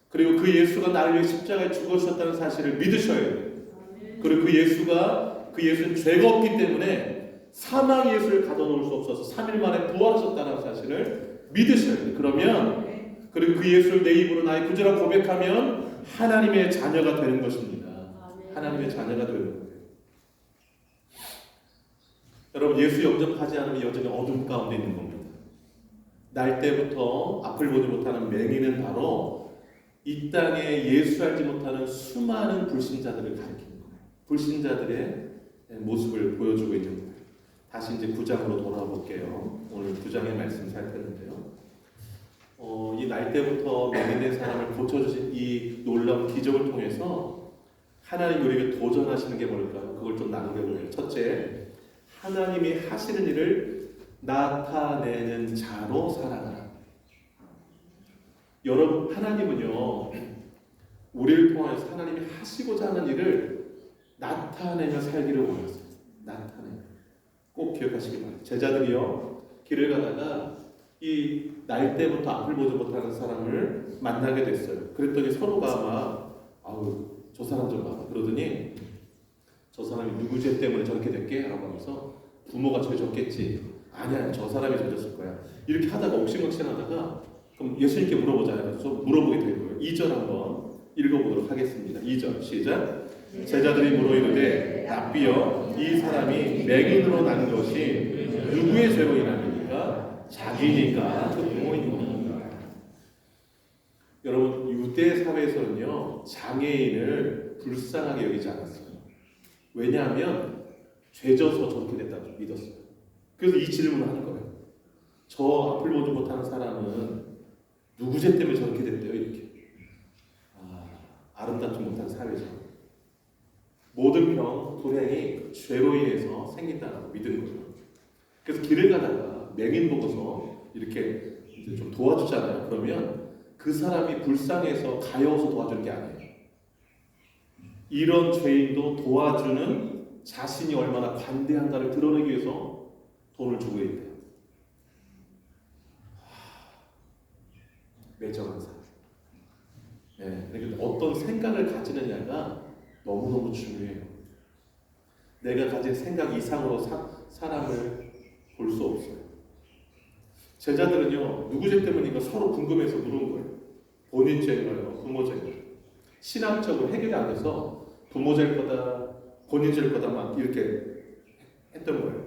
그리고 그 예수가 나를 위해 십자가에 죽으셨다는 사실을 믿으셔야 돼요. 그리고 그 예수는 죄가 없기 때문에 사망 예수를 가둬놓을 수 없어서 3일 만에 부활하셨다는 사실을 믿으셔야 돼요. 그리고 그 예수를 내 입으로 나의 구주라 고백하면 하나님의 자녀가 되는 것입니다. 하나님의 자녀가 되는 거예요. 여러분 예수 영접하지 않으면 여전히 어둠 가운데 있는 겁니다. 날 때부터 앞을 보지 못하는 맹인은 바로 이 땅에 예수 알지 못하는 수많은 불신자들을 가리키는 거예요. 불신자들의 모습을 보여주고 있는 거예요. 다시 이제 9장으로 돌아볼게요. 오늘 9장의 말씀 살폈는데요. 이 날 때부터 맹인된 사람을 고쳐주신 이 놀라운 기적을 통해서 하나님 우리에게 도전하시는 게 뭘까요? 그걸 좀 나누려고요. 첫째, 하나님이 하시는 일을 나타내는 자로 살아가라. 여러분 하나님은요 우리를 통해서 하나님이 하시고자 하는 일을 나타내며 살기를 원하세요. 나타내며. 꼭 기억하시기 바랍니다. 제자들이요 길을 가다가 이 날 때부터 앞을 보지 못하는 사람을 만나게 됐어요. 그랬더니 서로가 막 아우 저 사람 좀 봐봐 그러더니 저 사람이 누구 죄 때문에 저렇게 됐게? 라고 하면서 부모가 죄졌겠지. 아니야 저 사람이 죄졌을 거야. 이렇게 하다가 옥신각신하다가 그럼 예수님께 물어보자 해서 물어보게 된 거예요. 2절 한번 읽어보도록 하겠습니다. 2절 시작. 제자들이 물어 이르되 랍비여 이 사람이 맹인으로 난 것이 누구의 죄로 인함입니까? 자기니까 그 부모이니까. 여러분 유대 사회 사회에서는요 장애인을 불쌍하게 여기지 않았어요. 왜냐하면 죄져서 저렇게 됐다고 믿었어요. 그래서 이 질문을 하는 거예요. 저 앞을 보지 못하는 사람은 누구 죄 때문에 저렇게 됐대요? 이렇게. 아름답지 못한 사회죠. 모든 병, 불행이 죄로 인해서 생긴다고 믿은 거예요. 그래서 길을 가다가 맹인 보고서 이렇게 이제 좀 도와주잖아요. 그러면 그 사람이 불쌍해서 가여워서 도와주는 게 아니에요. 이런 죄인도 도와주는 자신이 얼마나 관대한가를 드러내기 위해서 돈을 주고 있대요. 매정한 사람. 그러니까 어떤 생각을 가지느냐가 너무너무 중요해요. 내가 가진 생각 이상으로 사람을 볼 수 없어요. 제자들은요, 누구 죄 때문인가 서로 궁금해서 물은 거예요. 본인 죄인가요? 부모 죄인가요? 신학적으로 해결이 안 돼서 부모 죄일 거다, 본인 죄일 거다 막 이렇게 했던 거예요.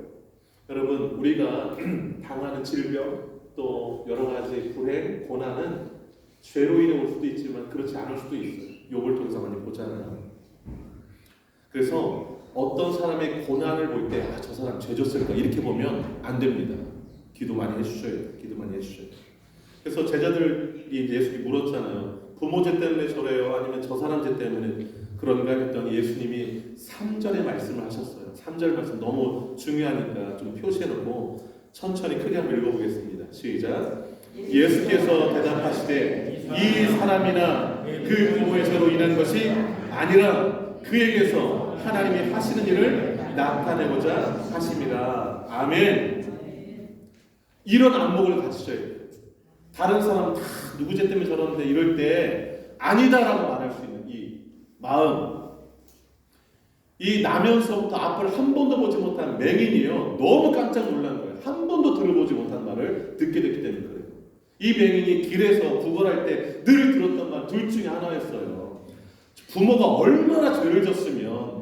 여러분, 우리가 당하는 질병, 또 여러 가지 불행, 고난은 죄로 인해 올 수도 있지만 그렇지 않을 수도 있어요. 욥을 통해서 많이 보잖아요. 그래서 어떤 사람의 고난을 볼 때 저 사람 죄 졌을까 이렇게 보면 안 됩니다. 기도 많이 해주셔야 돼요. 기도 많이 해주셔야 돼요. 그래서 제자들이 예수님이 물었잖아요. 부모 죄 때문에 저래요? 아니면 저 사람 죄 때문에 그런가 했더니 예수님이 3절의 말씀을 하셨어요. 3절 말씀 너무 중요하니까 좀 표시해놓고 천천히 크게 한번 읽어보겠습니다. 시작. 예수께서 대답하시되 이 사람이나 그 부모의 죄로 인한 것이 아니라 그에게서 하나님이 하시는 일을 나타내고자 하심이라. 아멘. 이런 안목을 가지셔야 돼요. 다른 사람 다 누구 죄 때문에 저러는데 이럴 때 아니다라고 말할 수 있는 이 마음. 이 나면서부터 앞을 한 번도 보지 못한 맹인이요, 너무 깜짝 놀란 거예요. 한 번도 들어보지 못한 말을 듣게 됐기 때문에 그래요. 이 맹인이 길에서 구걸할 때 늘 들었던 말 둘 중에 하나였어요. 부모가 얼마나 죄를 졌으면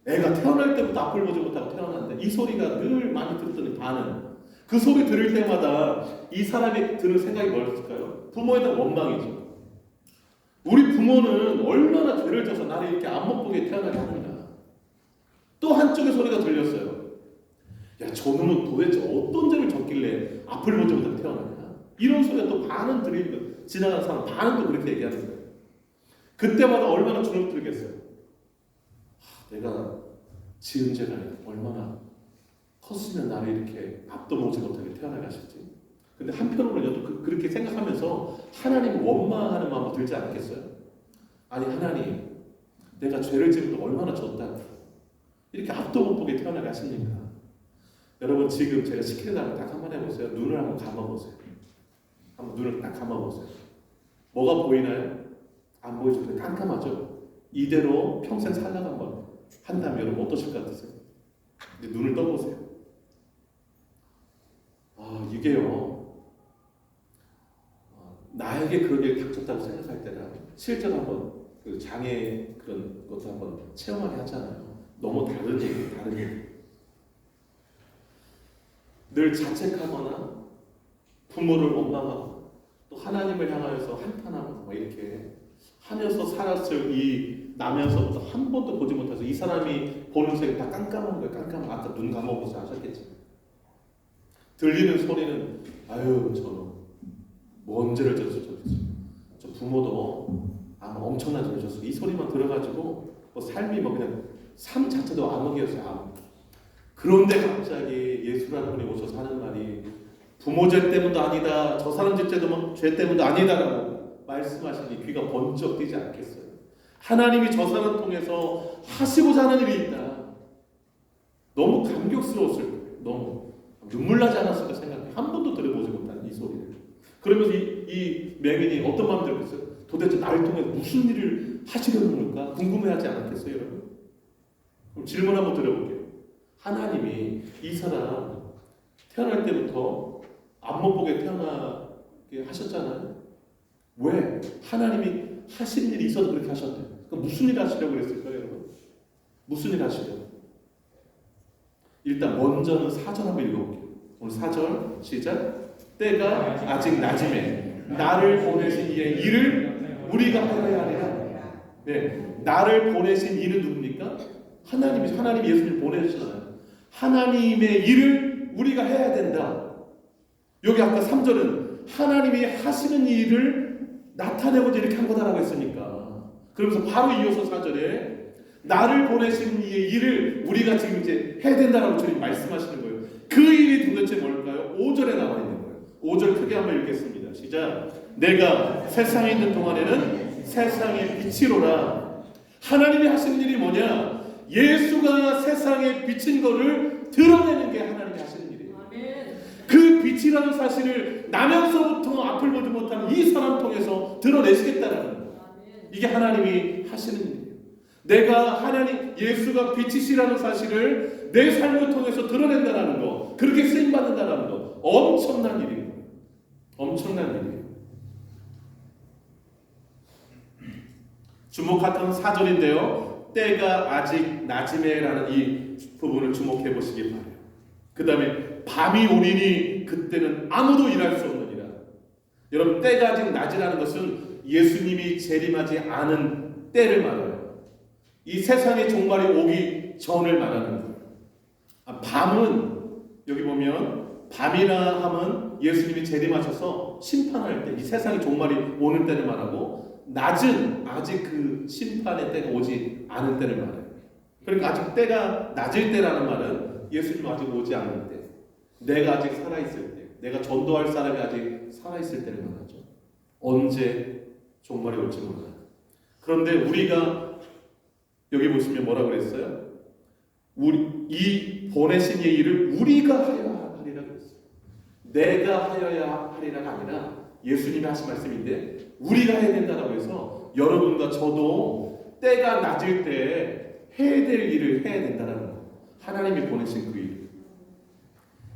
애가 태어날 때부터 앞을 보지 못하고 태어났는데 이 소리가 늘 많이 들었더니 반은 그 소리 들을 때마다 이 사람이 드는 생각이 뭐였을까요? 부모에 대한 원망이죠. 우리 부모는 얼마나 죄를 져서 나를 이렇게 안 못 보게 태어나게 하느냐. 또 한쪽의 소리가 들렸어요. 야, 저놈은 도대체 어떤 죄를 졌길래 앞을 보지 못하고 태어나냐. 이런 소리가 또 반은 들리고 지나가는 사람 반은 또 그렇게 얘기하는 거예요. 그때마다 얼마나 주눅 들겠어요. 내가 지은 죄가 얼마나 컸으면 나를 이렇게 앞도 보지 못하게 태어나게 하셨지. 근데 한편으로는 또 그렇게 생각하면서 하나님을 원망하는 마음도 들지 않겠어요? 아니 하나님, 내가 죄를 지으면 얼마나 졌다고 이렇게 앞도 못 보게 태어나게 하십니까? 여러분, 지금 제가 시키는 다음에 딱 한번 해보세요. 눈을 한번 감아보세요. 한번 눈을 딱 감아보세요. 뭐가 보이나요? 안 보이죠? 그냥 깜깜하죠? 이대로 평생 살다가 한번 한다면 여러분 어떠실 것 같으세요? 이제 눈을 떠보세요. 이게요, 나에게 그런 일이 닥쳤다고 생각할 때는 실제로 한번 그 장애 그런 것도 한번 체험하게 하잖아요. 너무 다른 얘기, 다른 얘기. 늘 자책하거나 부모를 원망하고 또 하나님을 향하여서 한탄하고 이렇게 하면서 살았을 이 나면서부터 한 번도 보지 못해서 이 사람이 보는 색이 다 깜깜한 거예요. 깜깜한. 아까 눈 감아보세요 하셨겠지. 들리는 소리는 아유 저는 뭔 죄를 졌어. 저 부모도 아마 엄청난 죄를 졌어. 이 소리만 들어가지고 삶이 그냥 삶 자체도 암흑이었어요. 그런데 갑자기 예수라는 분이 오셔서 하는 말이 부모 죄 때문도 아니다, 저 사람 죄 때문도 아니다라고 말씀하시니 귀가 번쩍 뛰지 않겠어요? 하나님이 저 사람 통해서 하시고자 하는 일이 있다. 너무 감격스러웠을 거예요. 너무 눈물 나지 않았을까 생각해. 한 번도 들어보지 못한 이 소리를. 그러면서 이 맹인이 어떤 마음 들겠어요? 도대체 나를 통해 무슨 일을 하시려는 걸까? 궁금해하지 않았겠어요, 여러분? 그럼 질문 한번 드려볼게요. 하나님이 이 사람 태어날 때부터 앞 못 보게 태어나게 하셨잖아요. 왜? 하나님이 하시는 일이 있어서 그렇게 하셨대요. 그럼 무슨 일 하시려고 그랬을까요, 여러분? 무슨 일 하시려고? 일단 먼저는 4절 한번 읽어볼게요. 오늘 4절 시작. 때가 아직 낮음에 나를 보내신 이의 일을 우리가 하여야 하리라. 네, 나를 보내신 이는 누굽니까? 하나님이 예수님 보내셨잖아요. 하나님의 일을 우리가 해야 된다. 여기 아까 3절은 하나님이 하시는 일을 나타내고자 이렇게 한 거다라고 했으니까, 그러면서 바로 이어서 4절에 나를 보내신 이의 일을 우리가 지금 이제 해야 된다라고 주님 말씀하시는 거예요. 그 일이 도대체 뭘까요? 5절에 나와 있는 거예요. 5절 크게 한번 읽겠습니다. 시작. 내가 세상에 있는 동안에는 세상의 빛이로라. 하나님이 하시는 일이 뭐냐? 예수가 세상에 비친 거를 드러내는 게 하나님이 하시는 일이에요. 그 빛이라는 사실을 나면서부터 앞을 보지 못하는 이 사람 통해서 드러내시겠다는 거예요. 이게 하나님이 하시는 일이에요. 내가 예수가 빛이시라는 사실을 내 삶을 통해서 드러낸다는 거, 그렇게 쓰임받는다는 거, 엄청난 일이에요. 엄청난 일이에요. 주목하던 4절인데요. 때가 아직 낮음에라는 이 부분을 주목해 보시기 바래요. 그 다음에 밤이 오리니 그때는 아무도 일할 수 없느니라. 여러분, 때가 아직 낮이라는 것은 예수님이 재림하지 않은 때를 말해요. 이 세상의 종말이 오기 전을 말하는 거예요. 밤은 여기 보면 밤이라 하면 예수님이 재림하셔서 심판할 때, 이 세상의 종말이 오는 때를 말하고, 낮은 아직 그 심판의 때가 오지 않은 때를 말해요. 그러니까 아직 때가 낮을 때라는 말은 예수님 아직 오지 않을 때, 내가 아직 살아있을 때, 내가 전도할 사람이 아직 살아있을 때를 말하죠. 언제 종말이 올지 몰라요. 그런데 우리가 여기 보시면 뭐라고 그랬어요? 이 보내신 이 일을 우리가 하여야 하리라 그랬어요. 내가 하여야 하리라가 아니라 예수님이 하신 말씀인데 우리가 해야 된다라고 해서 여러분과 저도 때가 낮을 때 해야 될 일을 해야 된다는 거예요. 하나님이 보내신 그 일.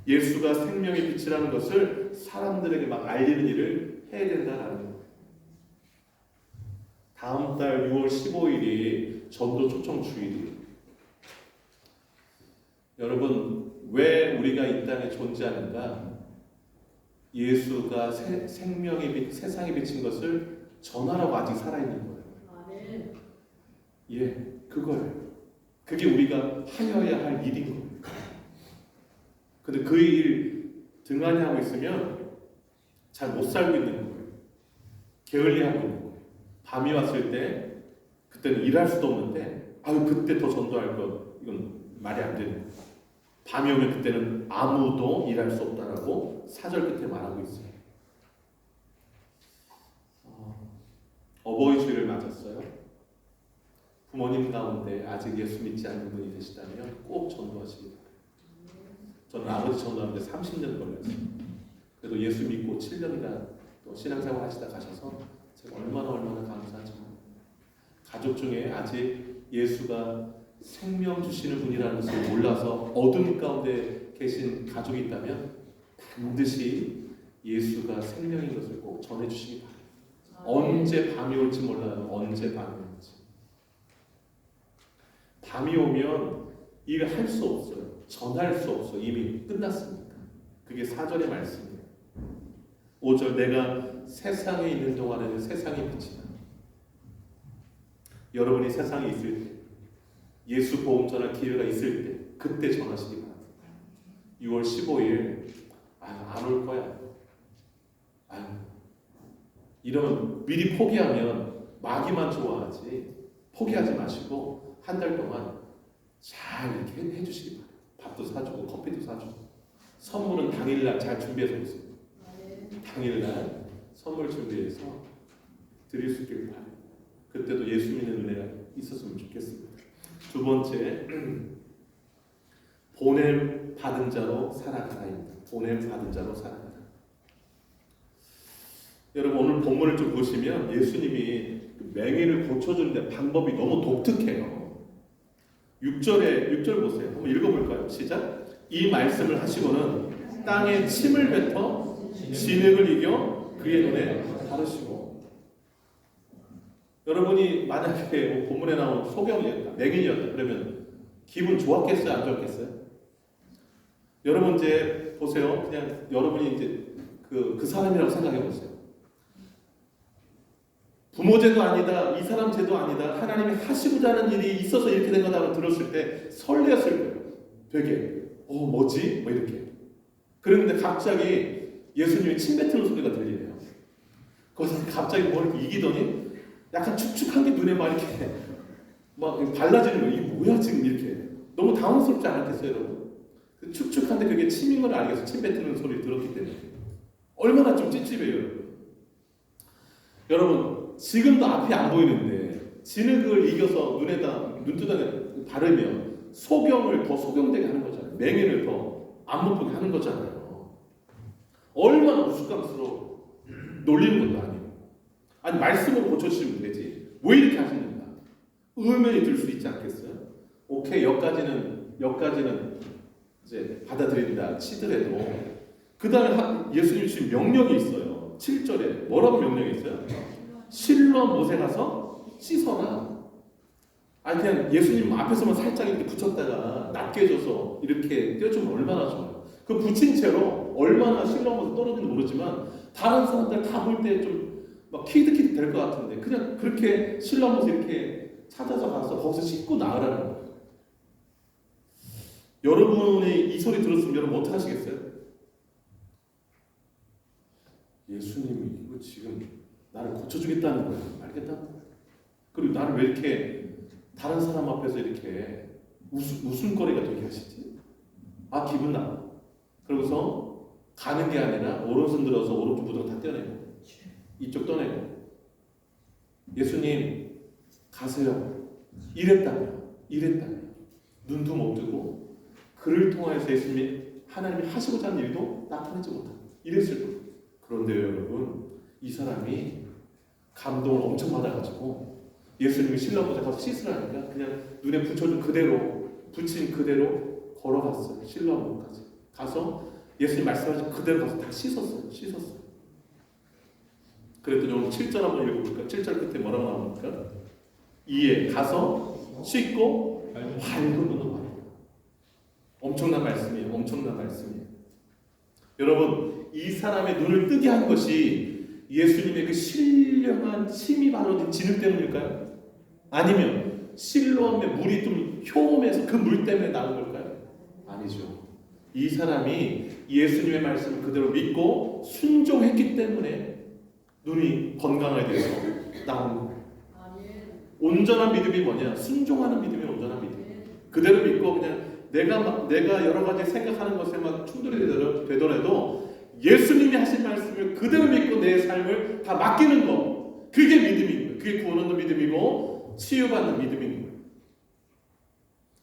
예수가 생명의 빛이라는 것을 사람들에게 막 알리는 일을 해야 된다는 거예요. 다음 달 6월 15일이 전도 초청 주일이에요. 여러분, 왜 우리가 이 땅에 존재하는가? 예수가 생명의 빛, 세상에 비친 것을 전하라고 아직 살아있는 거예요. 예, 그거예요. 그게 우리가 하여야 할 일인 거예요. 근데 그 일 등한히 하고 있으면 잘 못 살고 있는 거예요. 게을리하고 있는 거예요. 밤이 왔을 때 그때는 일할 수도 없는데 그때 더 전도할 것, 이건 말이 안 되는 거예요. 밤이 오면 그때는 아무도 일할 수 없다라고 4절 끝에 말하고 있어요. 어버이 주일을 맞았어요. 부모님 가운데 아직 예수 믿지 않는 분이 계시다면 꼭 전도하시기 바랍니다. 저는 아버지 전도하는데 30년 걸렸어요. 그래도 예수 믿고 7년간 또 신앙생활 하시다 가셔서 제가 얼마나 감사하죠. 가족 중에 아직 예수가 생명 주시는 분이라는 것을 몰라서 어둠 가운데 계신 가족이 있다면 반드시 예수가 생명인 것을 꼭 전해주시기 바랍니다. 언제 밤이 올지 몰라요. 언제 밤이 올지. 밤이 오면 일을 할 수 없어요. 전할 수 없어요. 이미 끝났습니다. 그게 4절의 말씀이에요. 5절, 내가 세상에 있는 동안에는 세상의 빛이다. 여러분이 세상에 있을 때, 예수 복음 전할 기회가 있을 때 그때 전하시기 바랍니다. 6월 15일 안 올 거야. 이러면 미리 포기하면 마귀만 좋아하지. 포기하지 마시고 한 달 동안 잘 이렇게 해주시기 바랍니다. 밥도 사주고 커피도 사주고 선물은 당일날 잘 준비해서 오세요. 당일날 선물 준비해서 드릴 수 있길 바랍니다. 그때도 예수 믿는 은혜가 있었으면 좋겠습니다. 두 번째, 보냄 받은 자로 살아가라입니다. 보냄 받은 자로 살아가라. 여러분, 오늘 본문을 좀 보시면 예수님이 맹인을 고쳐주는데 방법이 너무 독특해요. 6절 보세요. 한번 읽어볼까요? 시작. 이 말씀을 하시고는 땅에 침을 뱉어 진흙을 이겨 그의 눈에 바르시고. 여러분이 만약에 본문에 나온 소경이었다, 맹인이었다 그러면 기분 좋았겠어요? 안 좋았겠어요? 여러분 이제 보세요. 그냥 여러분이 이제 그 사람이라고 생각해 보세요. 부모 죄도 아니다, 이 사람 죄도 아니다, 하나님이 하시고자 하는 일이 있어서 이렇게 된 거다라고 들었을 때 설레었을 거예요. 되게 뭐지? 뭐 이렇게. 그런데 갑자기 예수님이 침 뱉는 소리가 들리네요. 거기서 갑자기 뭘 이렇게 이기더니 약간 축축한 게 눈에 막 이렇게 막 발라지는 거예요. 이게 뭐야 지금 이렇게. 너무 당황스럽지 않았겠어요, 여러분? 그 축축한데 그게 침인 걸 알겠어요. 침 뱉는 소리를 들었기 때문에. 얼마나 좀 찝찝해요, 여러분. 여러분, 지금도 앞이 안 보이는데 진흙을 이겨서 눈두덩에 바르면 소경을 더 소경되게 하는 거잖아요. 맹인을 더 안 못 보게 하는 거잖아요. 얼마나 우스꽝스러워. 놀리는 것도 아니고. 아니 말씀으로 고쳐주시면 되지. 왜 이렇게 하시는가? 의문이 들 수 있지 않겠어요? 오케이, 여기까지는 이제 받아들인다 치더라도 그 다음에 예수님 주신 명령이 있어요. 7절에 뭐라고 명령이 있어요? 실로암 못에 가서 씻어라. 아니 그냥 예수님 앞에서만 살짝 이렇게 붙였다가 낮게 해줘서 이렇게 떼어주면 얼마나 좋아요. 그 붙인 채로 얼마나 실로암 못에 떨어지는지 모르지만 다른 사람들 다 볼 때 좀 막 키득키득 될 것 같은데 그냥 그렇게 실로암 못에 이렇게 찾아서 가서 거기서 씻고 나으라는 거예요. 여러분이 이 소리 들었으면 여러분 어떻게 하시겠어요? 예수님이 이거 지금 나를 고쳐주겠다는 거야. 알겠다? 그리고 나를 왜 이렇게 다른 사람 앞에서 이렇게 웃음거리가 되게 하시지? 아 기분 나빠. 그러고서 가는 게 아니라 오른손 들어서 오른쪽 무덤 다 떼어내고 이쪽 떠내고 예수님 가세요. 이랬다며 눈도 못 뜨고 그를 통하여서 예수님이 하나님이 하시고자 하는 일도 나타내지 못하고 이랬을 거예요. 그런데요 여러분, 이 사람이 감동을 엄청 받아가지고 예수님이 실로암 가서 씻으라니까 그냥 눈에 붙인 그대로 걸어갔어요. 실로암까지 가서 예수님 말씀하신 그대로 가서 다 씻었어요. 그랬더니 오늘 7절 한번 읽어볼까요? 7절 끝에 뭐라고 나옵니까? 이에 가서 씻고 밝은 눈으로 말이에요. 엄청난 말씀이에요. 여러분, 이 사람의 눈을 뜨게 한 것이 예수님의 그 신령한 침이 발라진 진흙 때문일까요? 아니면 실로암의 물이 좀 효험해서 그 물 때문에 나온 걸까요? 아니죠. 이 사람이 예수님의 말씀을 그대로 믿고 순종했기 때문에 눈이 건강하게 돼서 나온 거예요. 온전한 믿음이 뭐냐? 순종하는 믿음이 온전한 믿음. 그대로 믿고 그냥 내가 여러 가지 생각하는 것에 막 충돌이 되더라도 예수님이 하신 말씀을 그대로 믿고 내 삶을 다 맡기는 거, 그게 믿음인 거예요. 그게 구원 얻는 믿음이고 치유받는 믿음인 거예요.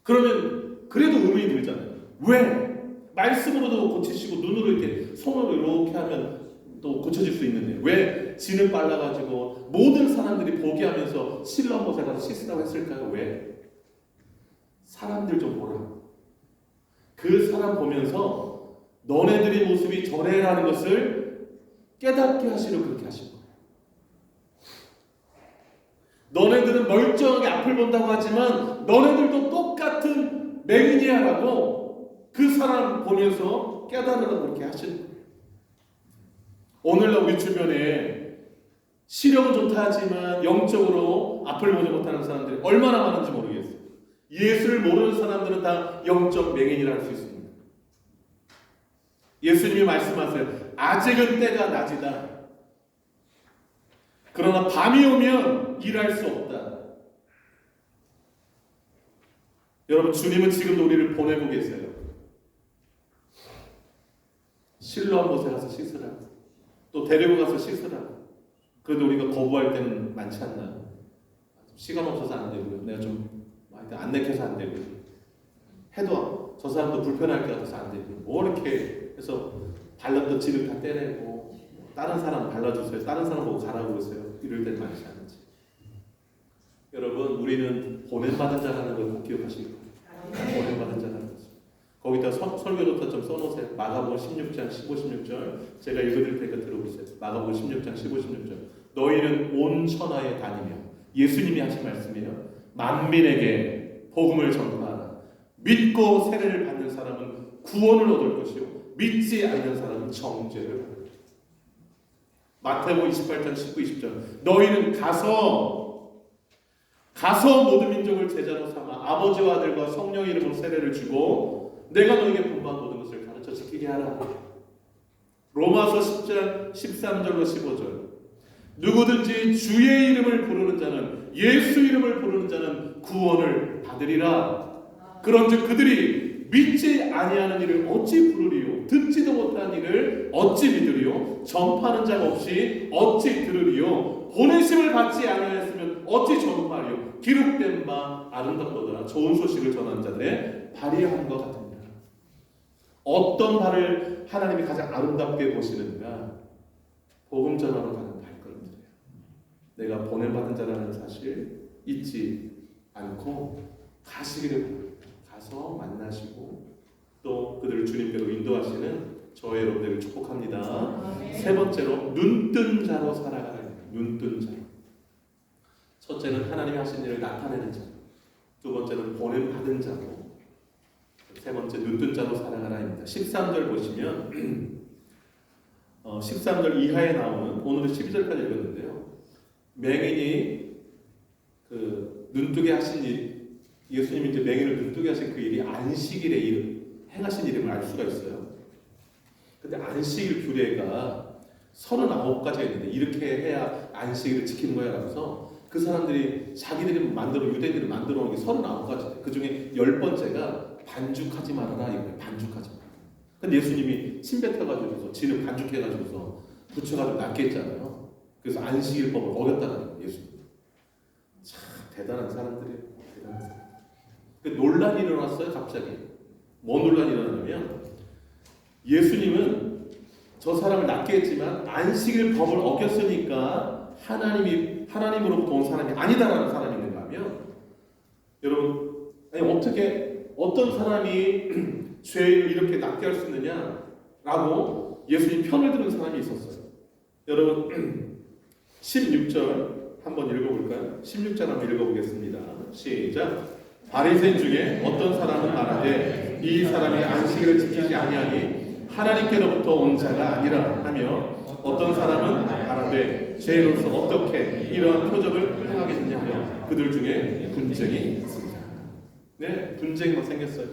그러면 그래도 의문이 들잖아요. 왜? 말씀으로도 고치시고 눈으로 이렇게 손으로 이렇게 하면 또 고쳐질 수 있는데 왜 진을 발라가지고 모든 사람들이 보게 하면서 실로암 못에 가서 씻으라고 했을까요? 왜? 사람들 좀 보라. 그 사람 보면서 너네들의 모습이 저래라는 것을 깨닫게 하시려고 그렇게 하신 거예요. 너네들은 멀쩡하게 앞을 본다고 하지만 너네들도 똑같은 맹인이야라고 그 사람 보면서 깨달으라고 그렇게 하시는 거예요. 오늘날 우리 주변에 시력은 좋다 하지만 영적으로 앞을 보지 못하는 사람들이 얼마나 많은지 모르겠어요. 예수를 모르는 사람들은 다 영적 맹인이라 할 수 있습니다. 예수님이 말씀하세요. 아직은 때가 낮이다. 그러나 밤이 오면 일할 수 없다. 여러분, 주님은 지금도 우리를 보내고 계세요. 실로암 못에 가서 씻으라고. 또 데리고 가서 씻으라고. 그래도 우리가 거부할 때는 많지 않나요? 시간 없어서 안 되고요. 내가 좀 안 내켜서 안 되고요. 해도 저 사람도 불편할 것 같아서 안 되고요. 뭐 이렇게 해서 발랐던 진을 다 떼내고 다른 사람 발라주세요. 다른 사람 보고 가라고 그러세요. 이럴 때는 많지 않은지. 여러분, 우리는 보냄받은 자라는 걸 꼭 기억하시기 바랍니다. 보냄받은 자라는 것을. 거기다 설교조차 좀 써놓으세요. 마가복음 16장 15, 16절 제가 읽어드릴 테니까 들어보세요. 마가복음 16장 15, 16절 너희는 온 천하에 다니며 예수님이 하신 말씀이에요. 만민에게 복음을 전파하라. 믿고 세례를 받는 사람은 구원을 얻을 것이요 믿지 않는 사람은 정죄를 받을 것이다. 마태복음 28장 19, 20절. 너희는 가서 모든 민족을 제자로 삼아 아버지와 아들과 성령의 이름으로 세례를 주고 내가 너에게 분부한 모든 것을 가르쳐 지키게 하라. 로마서 10장 13절로 15절. 누구든지 주의 이름을 부르는 자는, 예수 이름을 부르는 자는 구원을 받으리라. 그런즉 그들이 믿지 아니하는 일을 어찌 부르리요? 듣지도 못한 일을 어찌 믿으리요? 전파하는 자가 없이 어찌 들으리요? 보내심을 받지 아니하였으면 어찌 전파하리요? 기록된 바 아름답도다. 좋은 소식을 전하는 자들의 발이함과 같습니다. 어떤 발을 하나님이 가장 아름답게 보시는가? 복음 전하러 가는 발걸음들이에요. 내가 보냄받은 자라는 사실 잊지 않고 가시기를 바랍니다. 가서 만나시고 또 그들을 주님께로 인도하시는 저의 여러분들을 축복합니다. 세 번째로 눈뜬 자로 살아가라. 눈뜬 자. 첫째는 하나님이 하신 일을 나타내는 자. 두 번째는 보냄받은 자고 세 번째 눈뜬 자로 살아가라입니다. 13절 보시면 13절 이하에 나오는 오늘은 12절까지 읽었는데요. 맹인이 그 눈뜨게 하신 일, 예수님이 이제 맹인을 눈뜨게 하신 그 일이 안식일에 행하신 일임을 알 수가 있어요. 근데 안식일 규례가 39가지가 있는데 이렇게 해야 안식일을 지키는 거야 라면서 그 사람들이 자기들이 유대인들이 만들어 놓은 게 39가지. 그 중에 10번째가 반죽하지 말아라 이거예요. 반죽하지 말아라. 근데 예수님이 침 뱉어가지고서 진을 반죽해가지고서 붙여가지고 낫게 했잖아요. 그래서 안식일법을 어겼다는 거예요. 예수님. 참 대단한 사람들이에요. 대단한 사람. 그 논란이 일어났어요. 갑자기. 뭔 논란이 일어나냐면 예수님은 저 사람을 낫게 했지만 안식일 법을 어겼으니까 하나님으로부터 온 사람이 아니다라는 사람이 있는가 하면 여러분 아니 어떻게 어떤 사람이 죄를 이렇게 낫게 할 수 있느냐라고 예수님 편을 들은 사람이 있었어요. 여러분 16절 한번 읽어볼까요? 16절 한번 읽어보겠습니다. 시작. 바리새인 중에 어떤 사람은 말하되 이 사람이 안식일을 지키지 아니하니 하나님께로부터 온 자가 아니라 하며 어떤 사람은 말하되 죄인으로서 어떻게 이러한 표적을 행하겠느냐 하며 그들 중에 분쟁이 있습니다. 네, 분쟁이 막 생겼어요.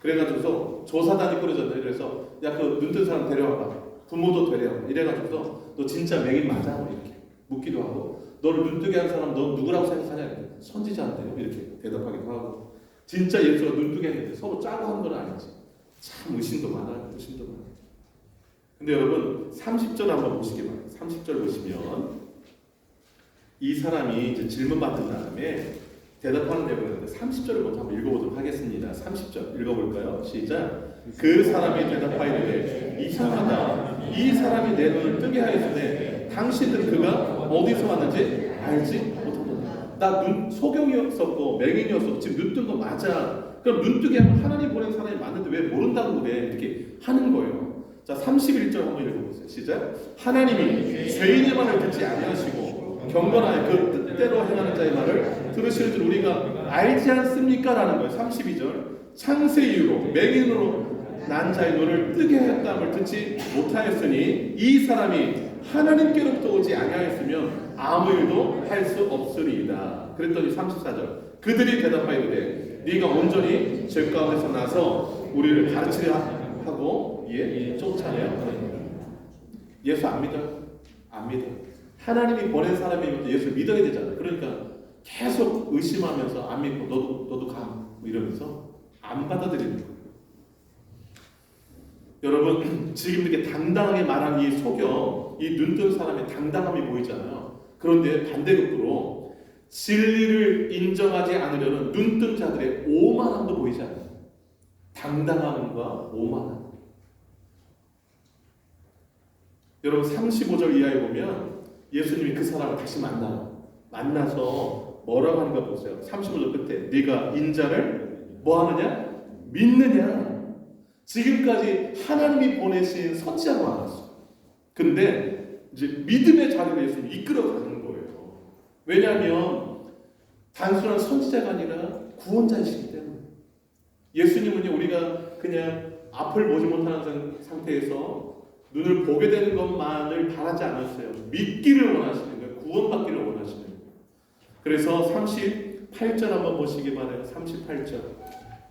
그래가지고서 조사단이 꾸려졌네. 그래서 야 그 눈뜬 사람 데려와봐. 부모도 데려와봐. 이래가지고서 너 진짜 맹인 맞아? 뭐 이렇게 묻기도 하고 너를 눈뜨게 한 사람 너 누구라고 생각하냐? 선지자인데요. 이렇게 대답하기도 하고 진짜 예수가 눈뜨게 했는데 서로 짜고 한 건 아니지. 참 의심도 많아요. 의심도 많아요. 근데 여러분 30절 한번 보시기 바랍니다. 30절 보시면 이 사람이 이제 질문 받은 다음에 대답하는 내용인데 30절을 먼저 한번 읽어보도록 하겠습니다. 30절 읽어볼까요? 시작. 그 사람이 대답하이르되 이상하다. 이 사람이 내 눈을 뜨게 하였으되 당신은 그가 어디서 왔는지 알지 못하노라. 나 소경이었었고 맹인이었었고 지금 눈 뜬 거 맞아. 그럼 눈 뜨게 하면 하나님 보낸 사람이 맞는데 왜 모른다고 그래? 이렇게 하는 거예요. 자 31절 한번 읽어보세요. 시작. 하나님이 죄인의 말을 듣지 아니하시고 경건하여 그 뜻대로 행하는 자의 말을 들으시는 줄 우리가 알지 않습니까? 라는 거예요. 32절. 창세 이후로 맹인으로 난 자의 눈을 뜨게 하였다함을 듣지 못하였으니 이 사람이 하나님께로부터 오지 아니하였으면 아무 일도 할 수 없으리이다. 그랬더니 34절. 그들이 대답하이르되 네가 온전히 죄 가운데서 나서 우리를 가르치려 하고 쫓아내요. 예수 안 믿어요? 안 믿어요. 하나님이 보낸 사람이면 예수를 믿어야 되잖아요. 그러니까 계속 의심하면서 안 믿고 너도 가 뭐 이러면서 안 받아들이는 거예요. 여러분 지금 이렇게 당당하게 말한 이 소경, 이 눈뜬 사람의 당당함이 보이잖아요. 그런데 반대급부로 진리를 인정하지 않으려는 눈뜬 자들의 오만함도 보이지 않아요. 당당함과 오만함. 여러분 35절 이하에 보면 예수님이 그 사람을 다시 만나서 뭐라고 하는가 보세요. 35절 끝에 네가 인자를 뭐 하느냐? 믿느냐? 지금까지 하나님이 보내신 선지자로 알았어. 근데 이제 믿음의 자리로 예수님이 이끌어가는 거예요. 왜냐하면 단순한 선지자가 아니라 구원자이시기 때문에. 예수님은요 우리가 그냥 앞을 보지 못하는 상태에서 눈을 보게 되는 것만을 바라지 않으세요. 믿기를 원하시는 거예요. 구원받기를 원하시는 거예요. 그래서 38절 한번 보시기 바라요. 38절.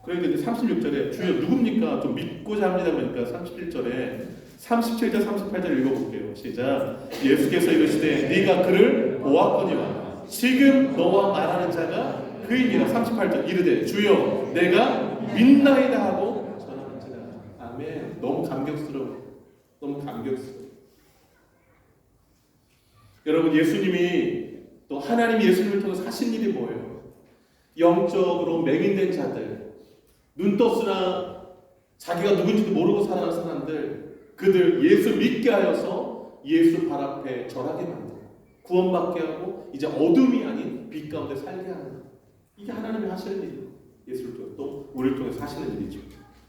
그런데 이제 36절에 주여 누굽니까? 좀 믿고자 합니다. 그러니까 31절에 37절 38절 읽어볼게요. 시작. 예수께서 이르시되 네가 그를 보았거니와 지금 너와 말하는 자가 그이니라. 38절 이르되 주여 내가 믿나이다 하고 전하는지라. 아멘. 너무 감격스러워. 너무 감격스러워. 여러분, 예수님이 또 하나님 예수님을 통해서 하신 일이 뭐예요? 영적으로 맹인된 자들, 눈 떴으나 자기가 누군지도 모르고 살아가는 사람들, 그들 예수 믿게 하여서 예수 발 앞에 절하게 만들고 구원받게 하고 이제 어둠이 아닌 빛 가운데 살게 하는, 이게 하나님이 하시는 일이에요. 예수를 통해 또 우리를 통해서 하시는 일이죠.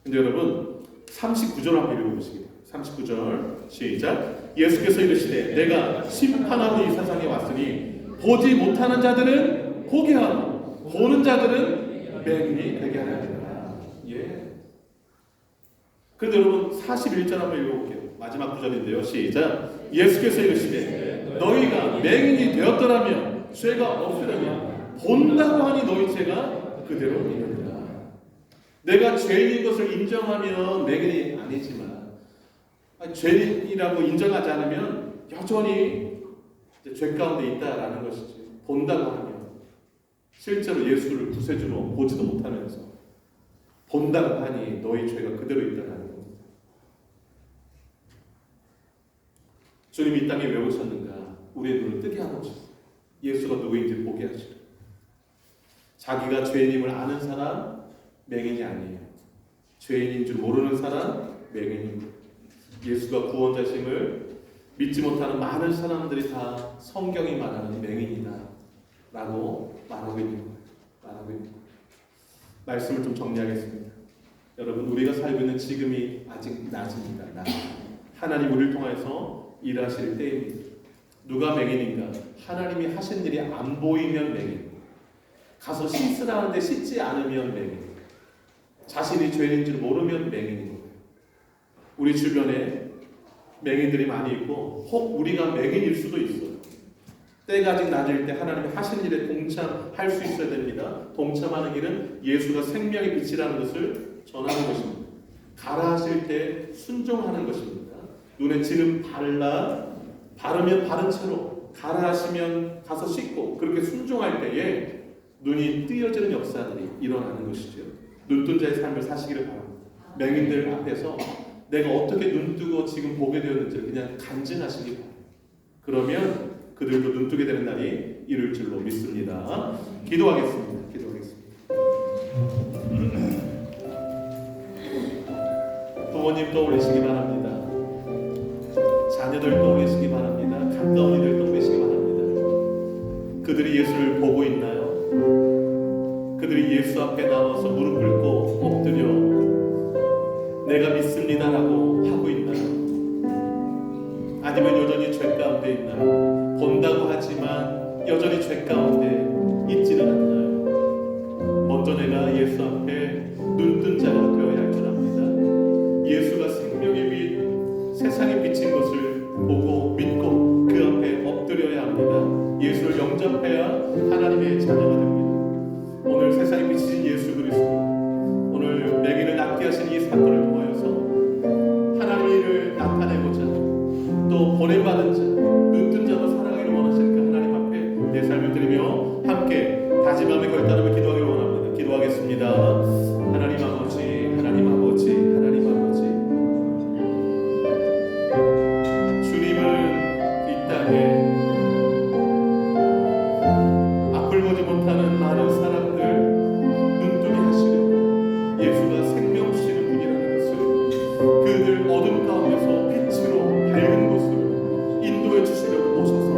근데 여러분 39절 한번 읽어보시기 바랍니다. 39절 시작. 예수께서 이르시되 내가 심판하러 이 세상에 왔으니 보지 못하는 자들은 보게 하고 보는 자들은 맹인이 되게 하리라. 예. 그런데 여러분 41절 한번 읽어볼게요. 마지막 구절인데요. 시작. 예수께서 이르시되 너희가 맹인이 되었더라면 죄가 없으려면 본다고 하니 너희 죄가 그대로 있느니라. 내가 죄인인 것을 인정하면 맹인이 아니지만 죄인이라고 인정하지 않으면 여전히 죄 가운데 있다라는 것이지. 본다고 하면 실제로 예수를 구세주로 보지도 못하면서 본다고 하니 너희 죄가 그대로 있다는 겁니다. 주님이 이 땅에 왜 오셨는가? 우리의 눈을 뜨게 하는 것입니다. 예수가 누구인지 보게 하시고, 자기가 죄인임을 아는 사람 맹인이 아니에요. 죄인인 줄 모르는 사람 맹인입니다. 예수가 구원자심을 믿지 못하는 많은 사람들이 다 성경이 말하는 맹인이다 라고 말하고 있는 거예요. 말씀을 좀 정리하겠습니다. 여러분, 우리가 살고 있는 지금이 아직 낮입니다. 낮. 하나님 우리를 통해서 일하실 때입니다. 누가 맹인인가? 하나님이 하신 일이 안 보이면 맹인, 가서 씻으라는데 씻지 않으면 맹인, 자신이 죄인인 줄 모르면 맹인인 거예요. 우리 주변에 맹인들이 많이 있고 혹 우리가 맹인일 수도 있어요. 때가 아직 낮을 때 하나님이 하신 일에 동참할 수 있어야 됩니다. 동참하는 일은 예수가 생명의 빛이라는 것을 전하는 것입니다. 가라 하실 때 순종하는 것입니다. 눈에 지름 바르면 바른 채로, 가라 하시면 가서 씻고, 그렇게 순종할 때에 눈이 뜨여지는 역사들이 일어나는 것이죠. 눈뜬 자의 삶을 사시기를 바랍니다. 맹인들 앞에서 내가 어떻게 눈뜨고 지금 보게 되었는지 그냥 간증하시기 바랍니다. 그러면 그들도 눈뜨게 되는 날이 이룰 줄로 믿습니다. 기도하겠습니다. 부모님 떠올리시기 바랍니다. 자녀들 떠올리시기 바랍니다. 가까운 이들 떠올리시기 바랍니다. 그들이 예수를 보고 있나요? 그들이 예수 앞에 나와서 무릎 꿇고 엎드려 내가 믿습니다라고 하고 있나요? 아니면 여전히 죄 가운데 있나요? 본다고 하지만 여전히 죄 가운데 있지는 않나요? 먼저 내가 예수 앞에 눈뜬 자가 되어야 할 줄 압니다. 예수가 생명의 빛, 세상에 비친 것을 보고 믿고 그 앞에 엎드려야 합니다. 예수를 영접해야 하나님의 자녀가 됩니다. 오늘 세상에 비친 예수 그리스도, 오늘 맹인을 낫게 하신 이 사건을 통하여서 하나님의 일을 나타내고자 또 보내받은 자, 눈뜬 자로 살아가기를 원하시니까 하나님 앞에 내 삶을 드리며 함께 다짐함에 걸따르며 기도하기를 원합니다. 기도하겠습니다. 하나님 아버지, 하나님 아버지, 하나님 아버지, 주님은 이 땅에 앞을 보지 못하는 많은 사람들 눈뜨게 하시려고 예수가 생명 주시는 분이라는 것을 그들 어둠 가운데서 빛으로 밝은 곳으로 인도해 주시려고 오셔서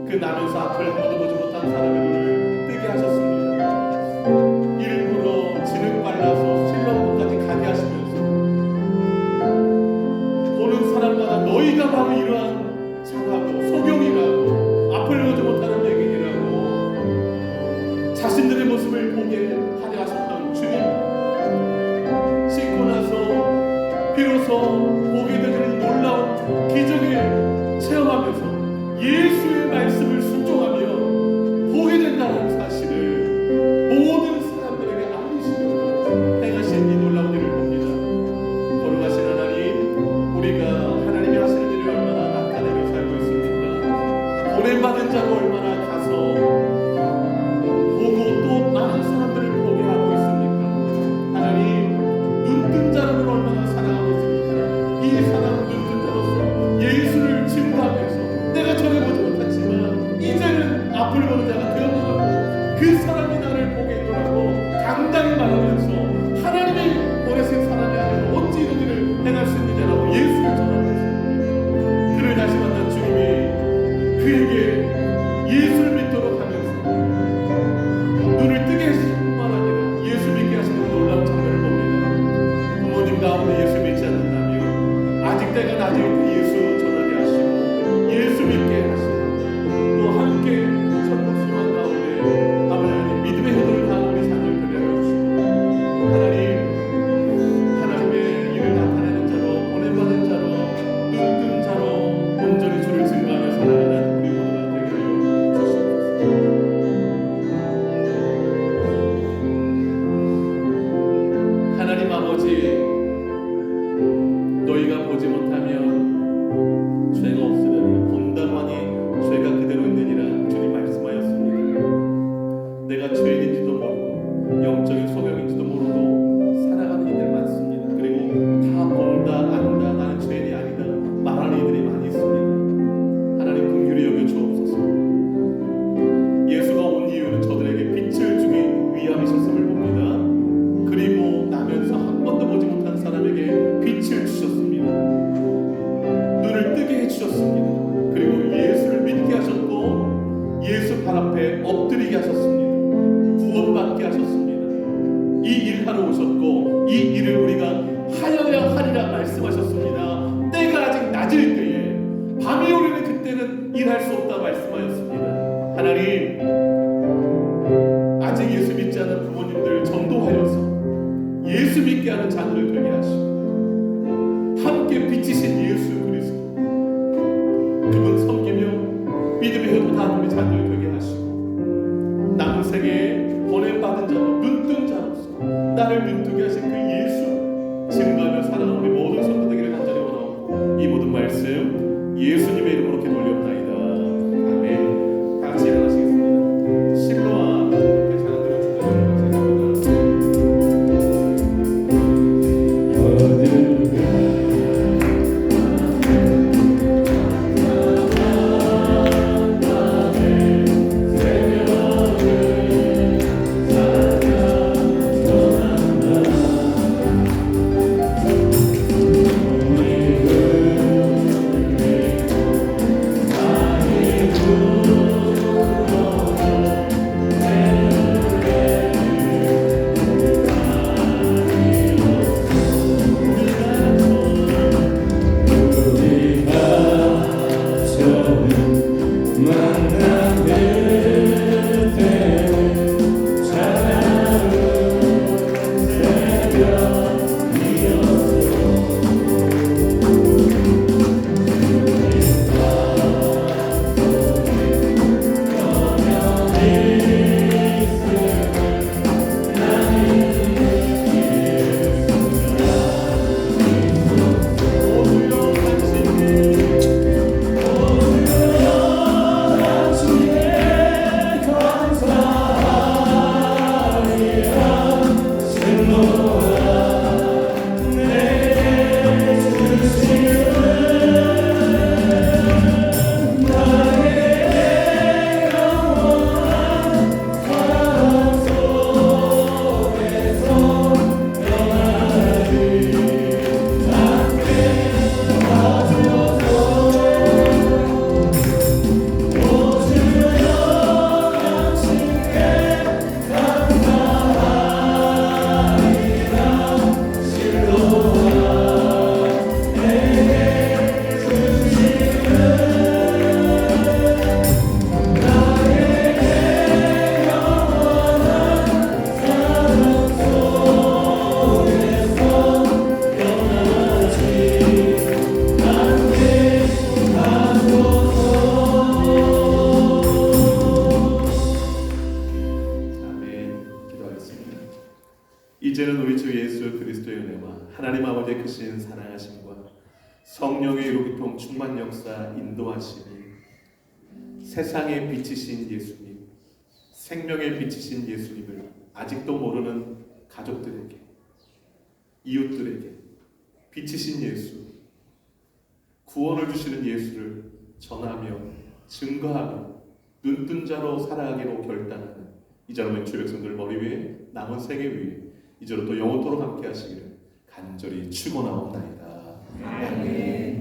그 나면서 앞을 한 번도 보지 못한 사람의 눈을 뜨게 하셨습니다. 일부러 진흙 발라서 실로암까지 가게 하시면서 보는 사람마다 너희가 바로 이러한 자라고 소경이라고 앞을 보지 못하는 맹인이라고 자신들의 모습을 보게 하려 하셨던 주님, 씻고 나서 비로소 보게 되는 놀라운 예수의 말씀을 순종하며 보게 된다는 사실을 모든 사람들에게 알리시려고 행하신 이 놀라운 일을 봅니다. 걸어가신 하나님, 우리가 하나님이 하시는 일을 얼마나 나타내며 살고 있습니까? 보냄받은 자가 얼마나 가서 보고 또 많은 사람들을 보게 하고 있습니까? 하나님, 눈뜬 자를 얼마나 사랑하고 있습니까? 이 사랑은 눈뜬 자로서 예수를 증거하면서 내가 전에 보지 못했지만 이제는 앞을 보는 자가 되어나가고 그 사람이 나를 보게 해도라고 당당히 말하면서 하나님이 보내신 사람이 아니라 어찌 이런 일을 행할 수 있느냐라고 예수를 전하고 있습니다. 그를 다시 만난 주님이 그에게 예수를 믿도록 하면서 눈을 뜨게 하실 뿐만 아니라 예수 믿게 하시는 놀라운 장면을 봅니다. 부모님 가운데 예수 믿지 않는다면 아직 때가 낮을 때 예수 전하게 하시고 예수 믿게 하시고 또 함께 천국소망 가운데 아버지 하나님 믿음의 효도를 다하는 우리 자녀를 되게 하여 주시고 하나님의 일을 나타내는 자로 보냄받은 자로 눈뜬 자로 온전히 주를 증거하며 살아가는 우리 모두가 되게 하여 주시옵소서. 하나님 아버지, 너희가 보지 못하면 죄가 없으려니 본다고 하니 죄가 그대로 있느니라 주님 말씀하였습니다. 내가 죄인인지도 모르고 영적인 소경인지도 모르고 살아가는 이들 많습니다. 그리고 다 본다 안다 나는 죄인이 아니다 말하는 이들이 많이 있습니다. 하나님 긍휼히 여겨 주옵소서. 예수가 온 이유는 저들에게 빛을 주기 위함이셨음을 봅니다. 그리고 나면서 한 번도 보지 못한 사람에게 빛을 주셨습니다. 눈을 뜨게 해주셨습니다. 그리고 예수를 믿게 하셨고 예수 발 앞에 엎드리게 하셨습니다. 구원받게 하셨습니다. 이 일하러 오셨고 이 일을 우리가 하여야 하리라 말씀하셨습니다. 때가 아직 낮을 때에 밤이 오르는 그때는 일할 수 없다 말씀하였습니다. 하나님, 아직 예수 믿지 않은 부모님들 전도하여서 예수 믿게 하는 자녀를 되게 하시고 함께 비치신 예수 그리스도 그분 섬기며 믿음의 효도 다하는 우리 자녀를 되게 하시고 남은 생에 보냄받은 자로 눈뜬 자로서 나를 눈뜨게 하신 그 예수 증거하며 살아가는 우리 모든 성도 되기를 간절히 원하옵고 이 모든 말씀 예수님의 이름으로 기도 올려옵나이다. 아멘. 다 같이 일어나시겠습니다. 실로와 함께 찬양드리는 축복을 어디를 이제는 우리 주 예수 그리스도의 은혜와 하나님 아버지의 크신 사랑하심과 성령의 이루기통 충만 역사 인도하심이 세상의 빛이신 예수님, 생명의 빛이신 예수님을 아직도 모르는 가족들에게, 이웃들에게 빛이신 예수, 구원을 주시는 예수를 전하며 증거하며 눈뜬 자로 살아가기로 결단하는 이자로의 주 백성들 머리 위에 남은 생애 위에 이제로 또 영원토록 함께 하시기를 간절히 축원하옵나이다. 아멘.